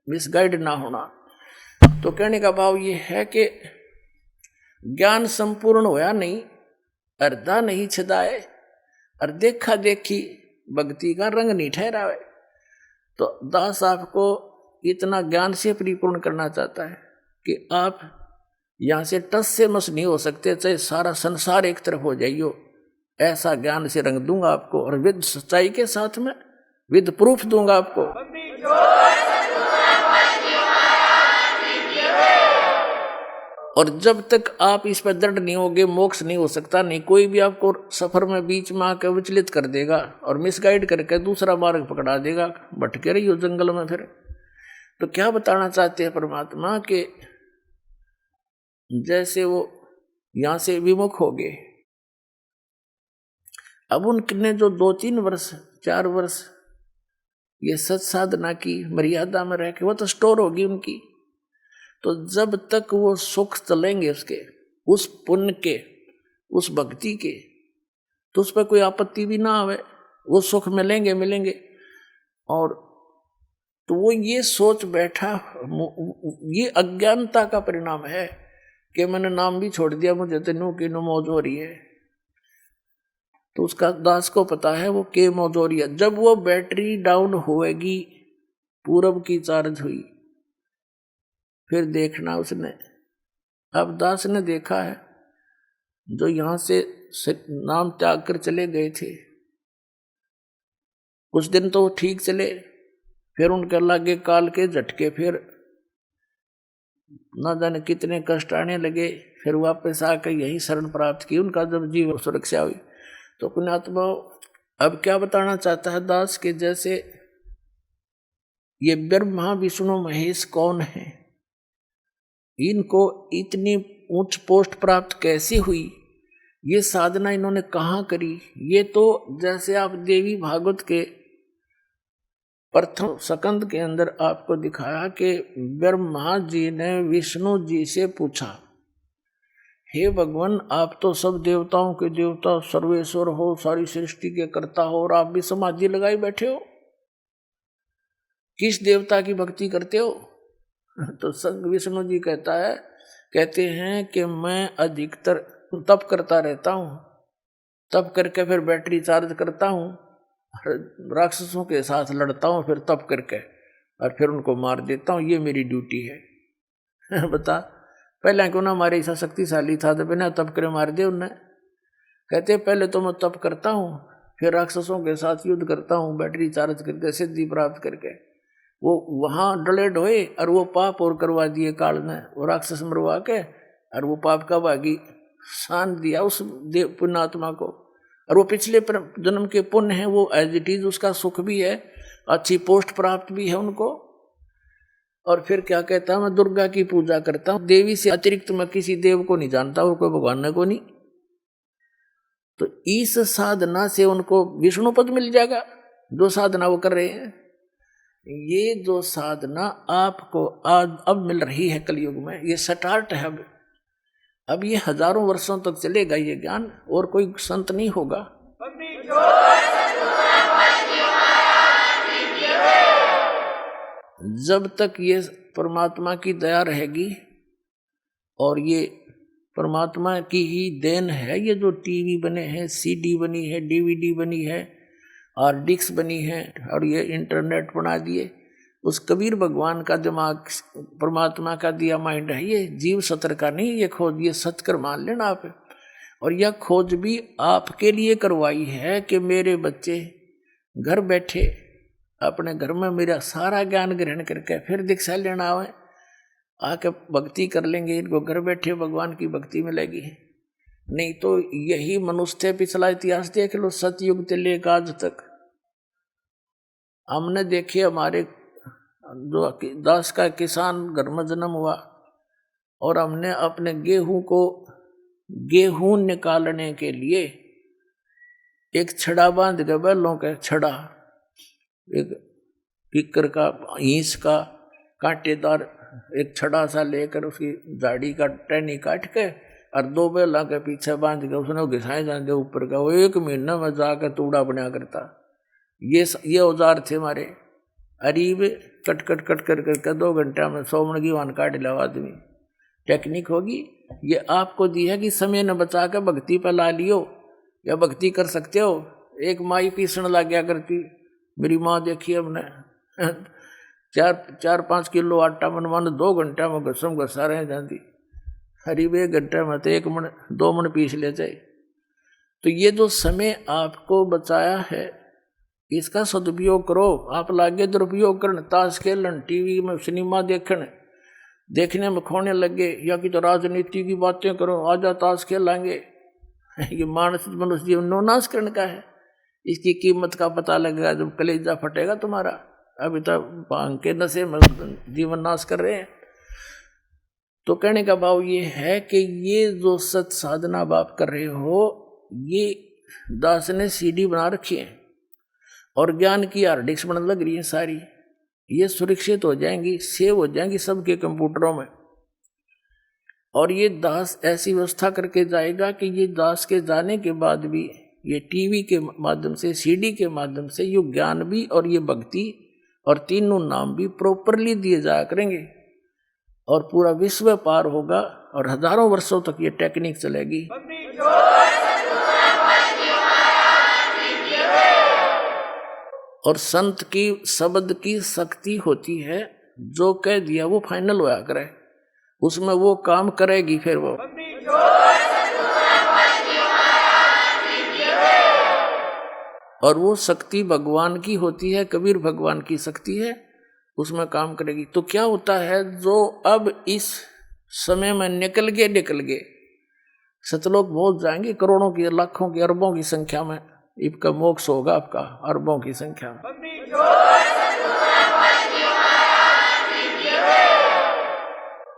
C: मिसगाइड ना होना। तो कहने का भाव ये है कि ज्ञान संपूर्ण होया नहीं, अर्धा नहीं छदाए, और देखा देखी भक्ति का रंग नहीं ठहरावे। तो दास आपको इतना ज्ञान से परिपूर्ण करना चाहता है कि आप यहाँ से टस से मस नहीं हो सकते, चाहे सारा संसार एक तरफ हो जाइयो, ऐसा ज्ञान से रंग दूंगा आपको, और विद सच्चाई के साथ में विद प्रूफ दूंगा आपको। और जब तक आप इस पर दृढ़ नहीं होगे, मोक्ष नहीं हो सकता। नहीं, कोई भी आपको सफर में बीच में आकर विचलित कर देगा और मिसगाइड करके दूसरा मार्ग पकड़ा देगा, भटके रही हो जंगल में फिर। तो क्या बताना चाहते हैं परमात्मा के जैसे वो यहां से विमुख हो गए, अब उनने जो 2-3 वर्ष 4 वर्ष ये सत साधना की मर्यादा में रह के वो तो स्टोर होगी उनकी, तो जब तक वो सुख चलेंगे उसके, उस पुण्य के, उस भक्ति के, तो उस पर कोई आपत्ति भी ना आवे, वो सुख मिलेंगे। और तो वो ये सोच बैठा, ये अज्ञानता का परिणाम है कि मैंने नाम भी छोड़ दिया, मुझे तेनू की नो मौज हो रही है। तो उसका दास को पता है वो के मौज हो रही है। जब वो बैटरी डाउन होएगी, पूरब की चार्ज हुई, फिर देखना उसने, अब दास ने देखा है जो यहां से नाम त्याग कर चले गए थे, कुछ दिन तो ठीक चले, फिर उनके लागे काल के झटके, फिर न जाने कितने कष्ट आने लगे, फिर वापस आकर यही शरण प्राप्त की, उनका जब जीवन सुरक्षा हुई। तो पुण्यात्मा अब क्या बताना चाहता है दास के जैसे ये ब्रह्मा विष्णु महेश कौन है, इनको इतनी उच्च पोस्ट प्राप्त कैसे हुई, ये साधना इन्होंने कहाँ करी। ये तो जैसे आप देवी भागवत के प्रथम स्कंद के अंदर आपको दिखाया कि ब्रह्मा जी ने विष्णु जी से पूछा, हे भगवान आप तो सब देवताओं के देवता सर्वेश्वर हो, सारी सृष्टि के कर्ता हो, और आप भी समाधि लगाए बैठे हो, किस देवता की भक्ति करते हो? तो संग विष्णु जी कहते हैं कि मैं अधिकतर तप करता रहता हूँ, तप करके फिर बैटरी चार्ज करता हूँ, राक्षसों के साथ लड़ता हूँ, फिर तप करके और फिर उनको मार देता हूँ, ये मेरी ड्यूटी है। बता, पहले क्यों ना हमारे ऐसा शक्तिशाली था तो बिना तप करे मार दे उन्हें। कहते पहले तो मैं तप करता हूँ, फिर राक्षसों के साथ युद्ध करता हूँ, बैटरी चार्ज करके सिद्धि प्राप्त करके, वो वहाँ डले ढोए और वो पाप और करवा दिए काल ने, वो राक्षस मरवा के, और वो पाप का भागी शान दिया उस पुण्यात्मा को, और वो पिछले जन्म के पुण्य है, वो एज इट इज उसका सुख भी है, अच्छी पोस्ट प्राप्त भी है उनको। और फिर क्या कहता है, मैं दुर्गा की पूजा करता हूँ, देवी से अतिरिक्त मैं किसी देव को नहीं जानता और कोई भगवान को नहीं। तो इस साधना से उनको विष्णु पद मिल जाएगा, जो साधना वो कर रहे हैं। ये जो साधना आपको आज अब मिल रही है कलयुग में, ये स्टार्ट है। अब ये हजारों वर्षों तक चलेगा ये ज्ञान, और कोई संत नहीं होगा। जब तक ये परमात्मा की दया रहेगी, और ये परमात्मा की ही देन है, ये जो टीवी बने हैं, सीडी बनी है, डीवीडी बनी है, और डिस्क बनी है, और ये इंटरनेट बना दिए, उस कबीर भगवान का दिमाग, परमात्मा का दिया माइंड है। ये जीव सत्र का नहीं, ये खोज, ये सत्कर मान लेना आप। और यह खोज भी आपके लिए करवाई है कि मेरे बच्चे घर बैठे अपने घर में मेरा सारा ज्ञान ग्रहण करके फिर दीक्षा लेना आवे, आके भक्ति कर लेंगे, इनको घर बैठे भगवान की भक्ति मिलेगी। नहीं तो यही मनुष्य पिछला इतिहास देख लो, सतयुग से लेकर आज तक हमने देखे, हमारे जो दास का किसान घर में जन्म हुआ, और हमने अपने गेहूं निकालने के लिए एक छड़ा बांध के, बैलों का छड़ा, एक किक्कर का, ईंस का कांटेदार एक छड़ा सा लेकर उसकी झाड़ी का टहनी काट के और 2 बैला के पीछे बांध के उसने घिसाए जाते ऊपर का, वो 1 महीना में जाकर तूड़ा बना करता। ये औजार थे हमारे। अरीब कट कर 2 घंटा में 100 मन की वान काट लिया आदमी। टेक्निक होगी ये आपको दी है कि समय न बचा कर भक्ति पर ला लियो, या भक्ति कर सकते हो। एक माई पीसण लग गया करती, मेरी माँ देखी हमने चार 5 किलो आटा मनवाने 2 घंटा में घसम घसा रहे जाती, हरी 1 घंटे में तो 1 मन 2 मन पीस ले जाए। तो ये जो समय आपको बचाया है इसका सदुपयोग करो। आप लागे दुरुपयोग करने, ताश खेलन, टीवी में सिनेमा देखने में खोने लगे, या कि तो राजनीति की बातें करो, आजा ताश खेलेंगे, ये मानसिक मनुष्य जीवन नो नाश करने का है। इसकी कीमत का पता लगेगा जब कलेजा फटेगा तुम्हारा। अभी तो भांग के नशे में जीवन नाश कर रहे हैं। तो कहने का भाव ये है कि ये जो सत साधना आप कर रहे हो, ये दास ने सीडी बना रखी है और ज्ञान की हार्ड डिस्क बनने लग रही है सारी। ये सुरक्षित हो जाएंगी, सेव हो जाएंगी सबके कंप्यूटरों में। और ये दास ऐसी व्यवस्था करके जाएगा कि ये दास के जाने के बाद भी ये टीवी के माध्यम से, सीडी के माध्यम से ये ज्ञान भी और ये भक्ति और तीनों नाम भी प्रॉपरली दिए जाया करेंगे और पूरा विश्व पार होगा और हजारों वर्षों तक ये टेक्निक चलेगी। और संत की शब्द की शक्ति होती है, जो कह दिया वो फाइनल होया करे, उसमें वो काम करेगी। फिर वो और वो शक्ति भगवान की होती है, कबीर भगवान की शक्ति है, उसमें काम करेगी। तो क्या होता है, जो अब इस समय में निकल गए सतलोक पहुंच जाएंगे, करोड़ों की, लाखों की, अरबों की संख्या में इनका मोक्ष होगा, आपका अरबों की संख्या में।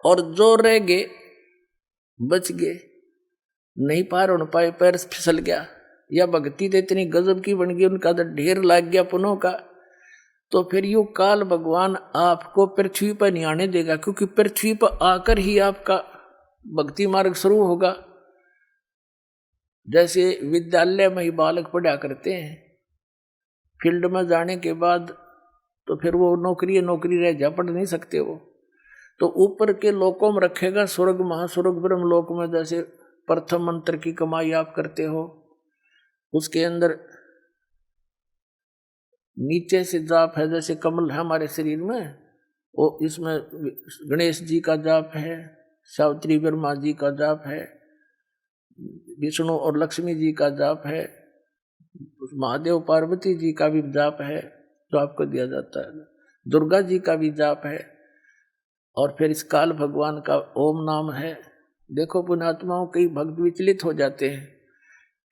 C: और जो रह गए बच गए, नहीं पार हो पाए, पैर फिसल गया, या भक्ति तो इतनी गजब की बन गई, उनका तो ढेर लग गया पुनों का, तो फिर यूं काल भगवान आपको पृथ्वी पर नहीं आने देगा, क्योंकि पृथ्वी पर आकर ही आपका भक्ति मार्ग शुरू होगा। जैसे विद्यालय में ही बालक पढ़ा करते हैं, फील्ड में जाने के बाद तो फिर वो नौकरी रह जा, पढ़ नहीं सकते वो, तो ऊपर के लोकों में रखेगा, स्वर्ग महास्वर्ग ब्रह्म लोक में जैसे प्रथम मंत्र की कमाई आप करते हो, उसके अंदर नीचे से जाप है, जैसे कमल है हमारे शरीर में, वो इसमें गणेश जी का जाप है, सावित्री ब्रह्मा जी का जाप है, विष्णु और लक्ष्मी जी का जाप है, महादेव पार्वती जी का भी जाप है जो आपको दिया जाता है, दुर्गा जी का भी जाप है, और फिर इस काल भगवान का ओम नाम है। देखो पुण्यात्माओं, कई भक्त विचलित हो जाते हैं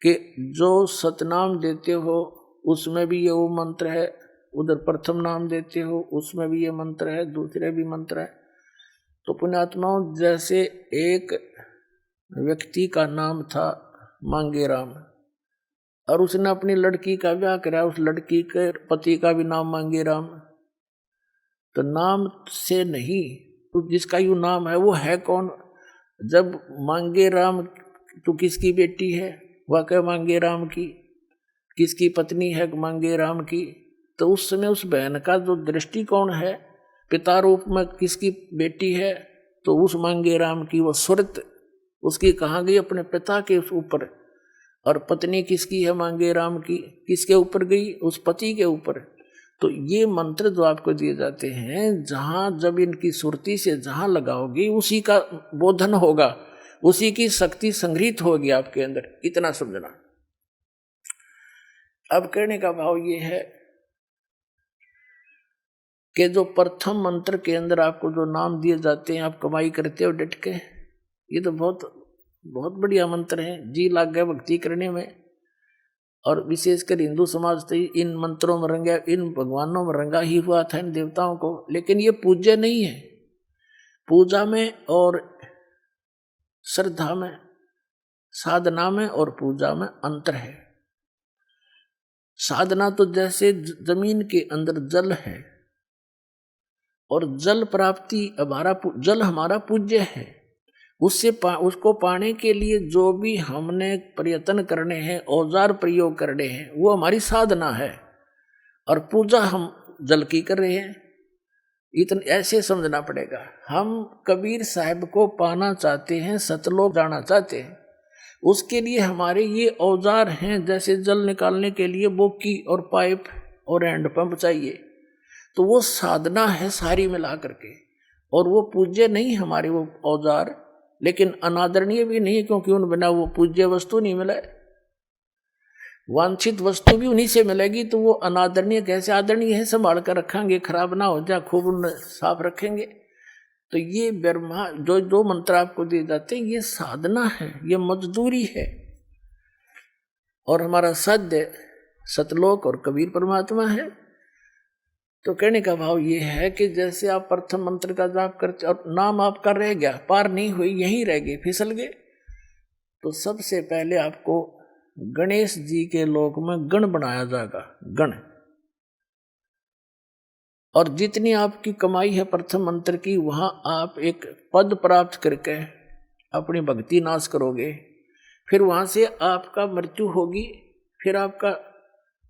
C: कि जो सतनाम देते हो उसमें भी ये ओम मंत्र है, उधर प्रथम नाम देते हो उसमें भी ये मंत्र है, दूसरे भी मंत्र है। तो पुण्यात्माओं, जैसे एक व्यक्ति का नाम था मांगे राम, और उसने अपनी लड़की का ब्याह कराया, उस लड़की के पति का भी नाम मांगे राम। तो नाम से नहीं, तो जिसका यू नाम है वो है कौन? जब मांगे राम, तो किसकी बेटी है? वह क्या मांगे राम की? किसकी पत्नी है मांगे राम की? तो उस समय उस बहन का जो दृष्टिकोण है, पिता रूप में किसकी बेटी है, तो उस मांगे राम की वो सुरत उसकी कहाँ गई? अपने पिता के ऊपर। और पत्नी किसकी है मांगे राम की? किसके ऊपर गई? उस पति के ऊपर। तो ये मंत्र जो आपको दिए जाते हैं, जहाँ जब इनकी सुरती से जहाँ लगाओगी उसी का बोधन होगा, उसी की शक्ति संग्रहित होगी आपके अंदर, इतना समझना। अब कहने का भाव ये है कि जो प्रथम मंत्र के अंदर आपको जो नाम दिए जाते हैं, आप कमाई करते हो डट के, ये तो बहुत बहुत बढ़िया मंत्र है, जी लाग गया भक्ति करने में। और विशेषकर हिंदू समाज तो इन मंत्रों में रंगा, इन भगवानों में रंगा ही हुआ था इन देवताओं को। लेकिन ये पूज्य नहीं है। पूजा में और श्रद्धा में, साधना में और पूजा में अंतर है। साधना तो जैसे जमीन के अंदर जल है, और जल प्राप्ति जल हमारा पूज्य है। उसको पाने के लिए जो भी हमने प्रयत्न करने हैं, औजार प्रयोग करने हैं, वो हमारी साधना है। और पूजा हम जल की कर रहे हैं, इतना ऐसे समझना पड़ेगा। हम कबीर साहब को पाना चाहते हैं, सतलोक जाना चाहते हैं, उसके लिए हमारे ये औजार हैं। जैसे जल निकालने के लिए बोकी और पाइप और हैंड पंप चाहिए, तो वो साधना है सारी मिला करके। और वो पूज्य नहीं हमारे वो औजार, लेकिन अनादरणीय भी नहीं, क्योंकि उन बिना वो पूज्य वस्तु नहीं मिले। वांछित वस्तु भी उन्हीं से मिलेगी, तो वो अनादरणीय कैसे आदरणीय है, संभाल कर रखेंगे, खराब ना हो जाए, खूब उन्हें साफ रखेंगे। तो ये ब्रह्मा जो मंत्र आपको दिए जाते हैं, ये साधना है, ये मजदूरी है। और हमारा सद्य सतलोक और कबीर परमात्मा है। तो कहने का भाव ये है कि जैसे आप प्रथम मंत्र का जाप करते और नाम आपका रह गया, पार नहीं हुई, यहीं रह गए, फिसल गए, तो सबसे पहले आपको गणेश जी के लोक में गण बनाया जाएगा, गण। और जितनी आपकी कमाई है प्रथम मंत्र की, वहां आप एक पद प्राप्त करके अपनी भक्ति नाश करोगे। फिर वहां से आपका मृत्यु होगी, फिर आपका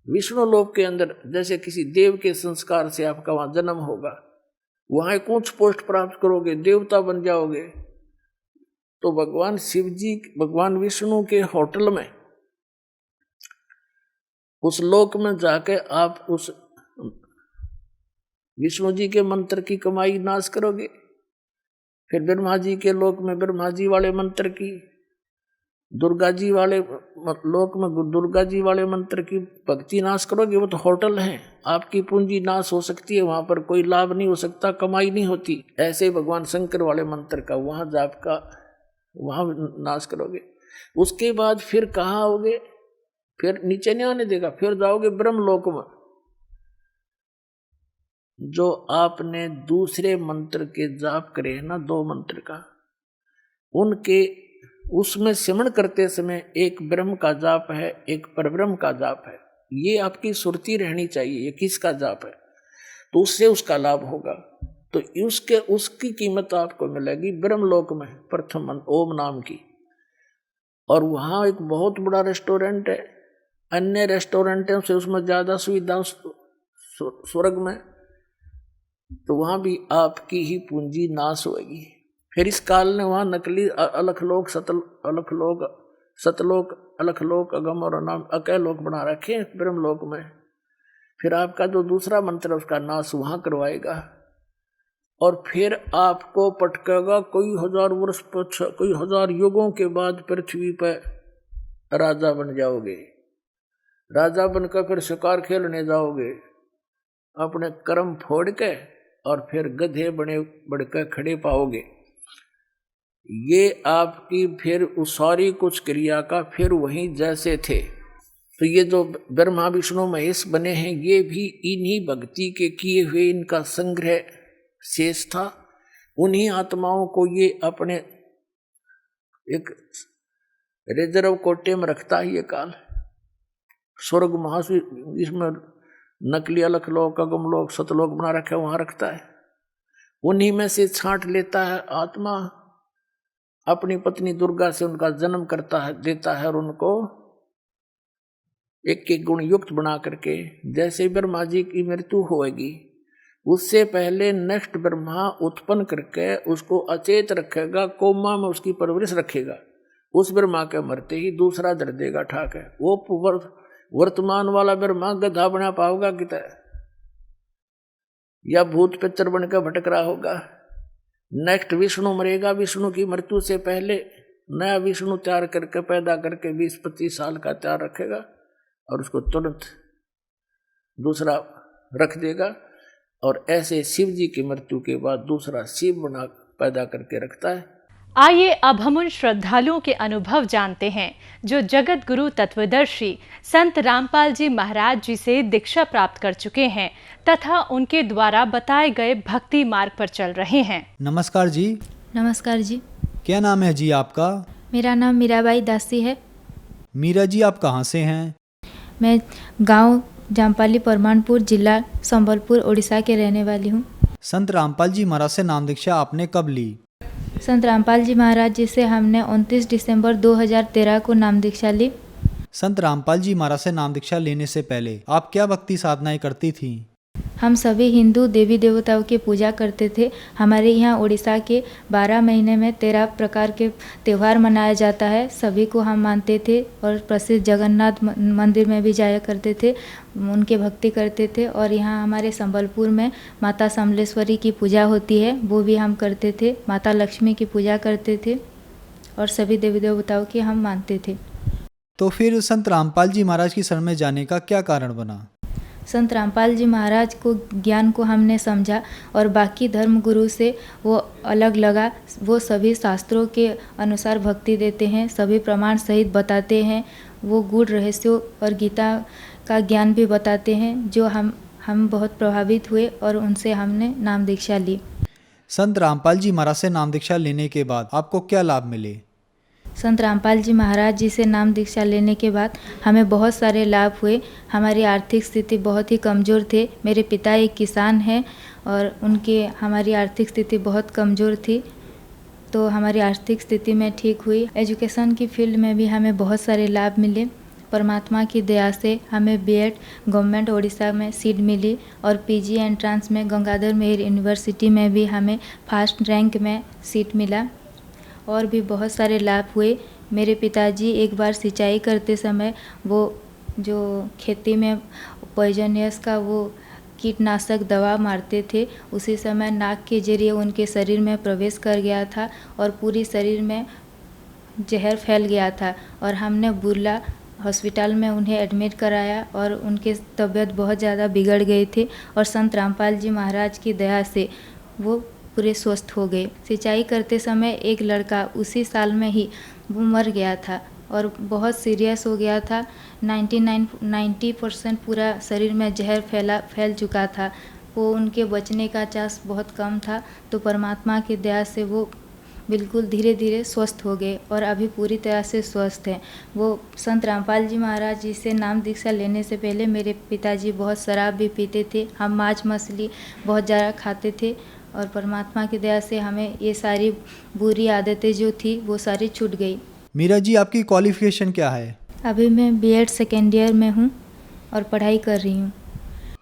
C: विष्णु लोक के अंदर जैसे किसी देव के संस्कार से आपका वहां जन्म होगा, वहां एक उच्च पोस्ट प्राप्त करोगे, देवता बन जाओगे। तो भगवान शिव जी, भगवान विष्णु के होटल में, उस लोक में जाके आप उस विष्णु जी के मंत्र की कमाई नाश करोगे। फिर ब्रह्मा जी के लोक में ब्रह्मा जी वाले मंत्र की, दुर्गा जी वाले लोक में दुर्गा जी वाले मंत्र की भक्ति नाश करोगे। वो तो होटल है, आपकी पूंजी नाश हो सकती है, वहां पर कोई लाभ नहीं हो सकता, कमाई नहीं होती। ऐसे भगवान शंकर वाले मंत्र का वहां जाप का वहां नाश करोगे। उसके बाद फिर कहाँ आओगे, फिर नीचे नहीं आने देगा, फिर जाओगे ब्रह्मलोक में। जो आपने दूसरे मंत्र के जाप करे है ना, 2 मंत्र का, उनके उसमें सिमरण करते समय एक ब्रह्म का जाप है, एक परब्रह्म का जाप है। ये आपकी सुरती रहनी चाहिए, ये किसका जाप है, तो उससे उसका लाभ होगा। तो उसकी कीमत आपको मिलेगी ब्रह्मलोक में प्रथम ओम नाम की। और वहाँ एक बहुत बड़ा रेस्टोरेंट है, अन्य रेस्टोरेंटों से उसमें ज़्यादा सुविधा स्वर्ग में, तो वहाँ भी आपकी ही पूंजी नाश होगी। फिर इस काल ने वहाँ नकली अलखलोक सतलोक अलखलोक अगम और अनाम अकैलोक बना रखे हैं ब्रह्मलोक में। फिर आपका जो दूसरा मंत्र है उसका नाश वहाँ करवाएगा, और फिर आपको पटकेगा कोई 1000 वर्ष कोई 1000 युगों के बाद पृथ्वी पर राजा बन जाओगे। राजा बनकर फिर शिकार खेलने जाओगे, अपने कर्म फोड़ के, और फिर गधे बने बढ़कर खड़े पाओगे। ये आपकी फिर उस सारी कुछ क्रिया का फिर वहीं जैसे थे। तो ये जो ब्रह्मा विष्णु महेश बने हैं, ये भी इन्हीं भक्ति के किए हुए इनका संग्रह शेष था। उन्हीं आत्माओं को ये अपने एक रिजर्व कोटे में रखता है ये काल। स्वर्ग महासुर इसमें नकली अलखलोक अगमलोक सतलोक बना रखे वहां रखता है। उन्हीं में से छांट लेता है आत्मा, अपनी पत्नी दुर्गा से उनका जन्म करता है, देता है, और उनको एक एक गुण युक्त बना करके, जैसे ब्रह्मा जी की मृत्यु होगी उससे पहले नेक्स्ट ब्रह्मा उत्पन्न करके उसको अचेत रखेगा, कोमा में उसकी परवरिश रखेगा। उस ब्रह्मा के मरते ही दूसरा धर देगा ठाक है। वो वर्तमान वाला ब्रह्मा गधा बना पाओगा कितना, या भूत पितर बनकर भटक रहा होगा। नेक्स्ट विष्णु मरेगा, विष्णु की मृत्यु से पहले नया विष्णु तैयार करके पैदा करके 20-25 साल का तैयार रखेगा, और उसको तुरंत दूसरा रख देगा। और ऐसे शिव जी की मृत्यु के बाद दूसरा शिव बना पैदा करके रखता है।
D: आइए अब हम उन श्रद्धालुओं के अनुभव जानते हैं जो जगत गुरु तत्वदर्शी संत रामपाल जी महाराज जी से दीक्षा प्राप्त कर चुके हैं तथा उनके द्वारा बताए गए भक्ति मार्ग पर चल रहे हैं।
E: नमस्कार जी।
F: नमस्कार जी।
E: क्या नाम है जी आपका?
F: मेरा नाम मीराबाई दासी है।
E: मीरा जी, आप कहाँ से हैं?
F: मैं गांव जामपाली परमानपुर, जिला संबलपुर, उड़ीसा के रहने वाली हूँ।
E: संत रामपाल जी महाराज से नाम दीक्षा आपने कब ली?
F: संत रामपाल जी महाराज जी से हमने 29 दिसंबर 2013 को नाम दीक्षा ली।
E: संत रामपाल जी महाराज से नाम दीक्षा लेने से पहले आप क्या भक्ति साधनाएं करती थीं?
F: हम सभी हिंदू देवी देवताओं की पूजा करते थे। हमारे यहाँ उड़ीसा के 12 महीने में 13 प्रकार के त्यौहार मनाया जाता है। सभी को हम मानते थे और प्रसिद्ध जगन्नाथ मंदिर में भी जाया करते थे, उनके भक्ति करते थे। और यहाँ हमारे संबलपुर में माता समलेश्वरी की पूजा होती है, वो भी हम करते थे। माता लक्ष्मी की पूजा करते थे और सभी देवी देवताओं की हम मानते थे।
E: तो फिर संत रामपाल जी महाराज की शरण में जाने का क्या कारण बना?
F: संत रामपाल जी महाराज को ज्ञान को हमने समझा और बाकी धर्म गुरु से वो अलग लगा। वो सभी शास्त्रों के अनुसार भक्ति देते हैं, सभी प्रमाण सहित बताते हैं। वो गूढ़ रहस्यों और गीता का ज्ञान भी बताते हैं, जो हम बहुत प्रभावित हुए और उनसे हमने नाम दीक्षा ली।
E: संत रामपाल जी महाराज से नाम दीक्षा लेने के बाद आपको क्या लाभ मिले?
F: संत रामपाल जी महाराज जी से नाम दीक्षा लेने के बाद हमें बहुत सारे लाभ हुए। हमारी आर्थिक स्थिति बहुत ही कमज़ोर थे। मेरे पिता एक किसान हैं और हमारी आर्थिक स्थिति बहुत कमज़ोर थी, तो हमारी आर्थिक स्थिति में ठीक हुई। एजुकेशन की फील्ड में भी हमें बहुत सारे लाभ मिले। परमात्मा की दया से हमें बीएड गवर्नमेंट उड़ीसा में सीट मिली और पीजी एंट्रांस में गंगाधर मेहर यूनिवर्सिटी में भी हमें फर्स्ट रैंक में सीट मिला। और भी बहुत सारे लाभ हुए। मेरे पिताजी एक बार सिंचाई करते समय वो जो खेती में पॉइजनियस का वो कीटनाशक दवा मारते थे, उसी समय नाक के जरिए उनके शरीर में प्रवेश कर गया था और पूरी शरीर में जहर फैल गया था और हमने बुर्ला हॉस्पिटल में उन्हें एडमिट कराया और उनकी तबीयत बहुत ज़्यादा बिगड़ गई थी और संत रामपाल जी महाराज की दया से वो पूरे स्वस्थ हो गए। सिंचाई करते समय एक लड़का उसी साल में ही वो मर गया था और बहुत सीरियस हो गया था। 90% पूरा शरीर में जहर फैल चुका था। वो उनके बचने का चांस बहुत कम था, तो परमात्मा की दया से वो बिल्कुल धीरे धीरे स्वस्थ हो गए और अभी पूरी तरह से स्वस्थ हैं। वो संत रामपाल जी महाराज जी से नाम दीक्षा लेने से पहले मेरे पिताजी बहुत शराब भी पीते थे। हम मांस मछली बहुत ज़्यादा खाते थे और परमात्मा की दया से हमें ये सारी बुरी आदतें जो थी वो सारी छूट गई।
E: मीरा जी, आपकी क्वालिफिकेशन क्या है?
F: अभी मैं बीएड सेकेंड ईयर में हूँ और पढ़ाई कर रही हूँ।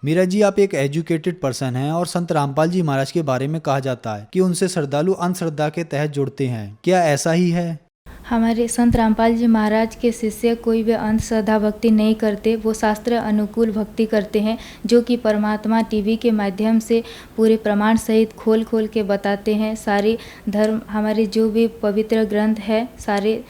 E: मीरा जी, आप एक एजुकेटेड पर्सन हैं और संत रामपाल जी महाराज के बारे में कहा जाता है कि उनसे श्रद्धालु अंधश्रद्धा के तहत जुड़ते हैं। क्या ऐसा ही है?
F: हमारे संत रामपाल जी महाराज के शिष्य कोई भी अंधश्रद्धा भक्ति नहीं करते। वो शास्त्र अनुकूल भक्ति करते हैं, जो कि परमात्मा टीवी के माध्यम से पूरे प्रमाण सहित खोल के बताते हैं। सारे धर्म, हमारे जो भी पवित्र ग्रंथ है, सारे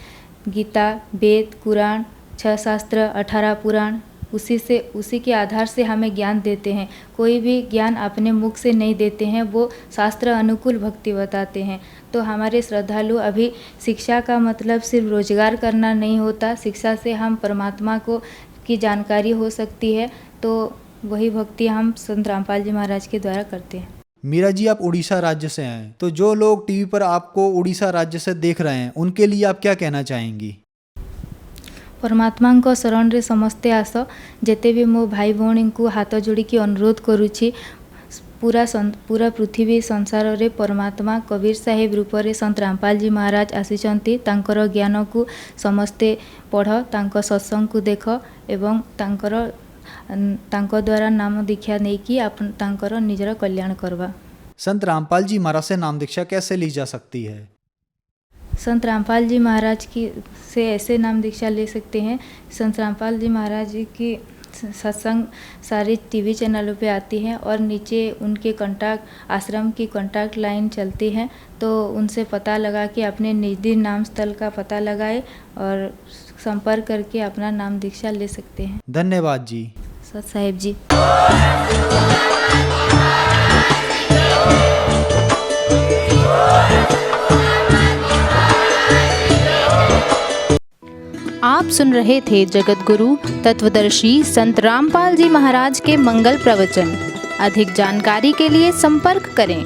F: गीता, वेद, कुरान, 6 शास्त्र, 18 पुराण, उसी के आधार से हमें ज्ञान देते हैं। कोई भी ज्ञान अपने मुख से नहीं देते हैं, वो शास्त्र अनुकूल भक्ति बताते हैं। तो हमारे श्रद्धालु अभी शिक्षा का मतलब सिर्फ रोजगार करना नहीं होता, शिक्षा से हम परमात्मा की जानकारी हो सकती है। तो वही भक्ति हम संत रामपाल जी महाराज के द्वारा करते हैं।
E: मीरा जी, आप उड़ीसा राज्य से हैं, तो जो लोग टीवी पर आपको उड़ीसा राज्य से देख रहे हैं उनके लिए आप क्या कहना चाहेंगी?
F: परमात्मा को शरण रे समस्ते आस। जेते भी मो भाई भौणी को हाथ जोड़ी की अनुरोध करुछि, पूरा पृथ्वी संसार रे परमात्मा कबीर साहेब रूप रे संत रामपाल जी महाराज आसीचंती। तांकर ज्ञान को समस्ते पढ़, तांको सत्संग को देख एवं तांको द्वारा नाम दीक्षा नहीं कि तांकर निजर कल्याण करवा।
E: संत रामपाल जी महाराज से नाम दीक्षा कैसे ली जा सकती है?
F: संत रामपाल जी महाराज की से ऐसे नाम दीक्षा ले सकते हैं। संत रामपाल जी महाराज जी की सत्संग सारी टीवी चैनलों पे आती हैं और नीचे उनके कॉन्टैक्ट आश्रम की कॉन्टैक्ट लाइन चलती है, तो उनसे पता लगा के अपने निजी नाम स्थल का पता लगाए और संपर्क करके अपना नाम दीक्षा ले सकते हैं।
E: धन्यवाद जी।
F: सत साहेब जी।
G: आप सुन रहे थे जगत गुरु तत्वदर्शी संत रामपाल जी महाराज के मंगल प्रवचन। अधिक जानकारी के लिए संपर्क करें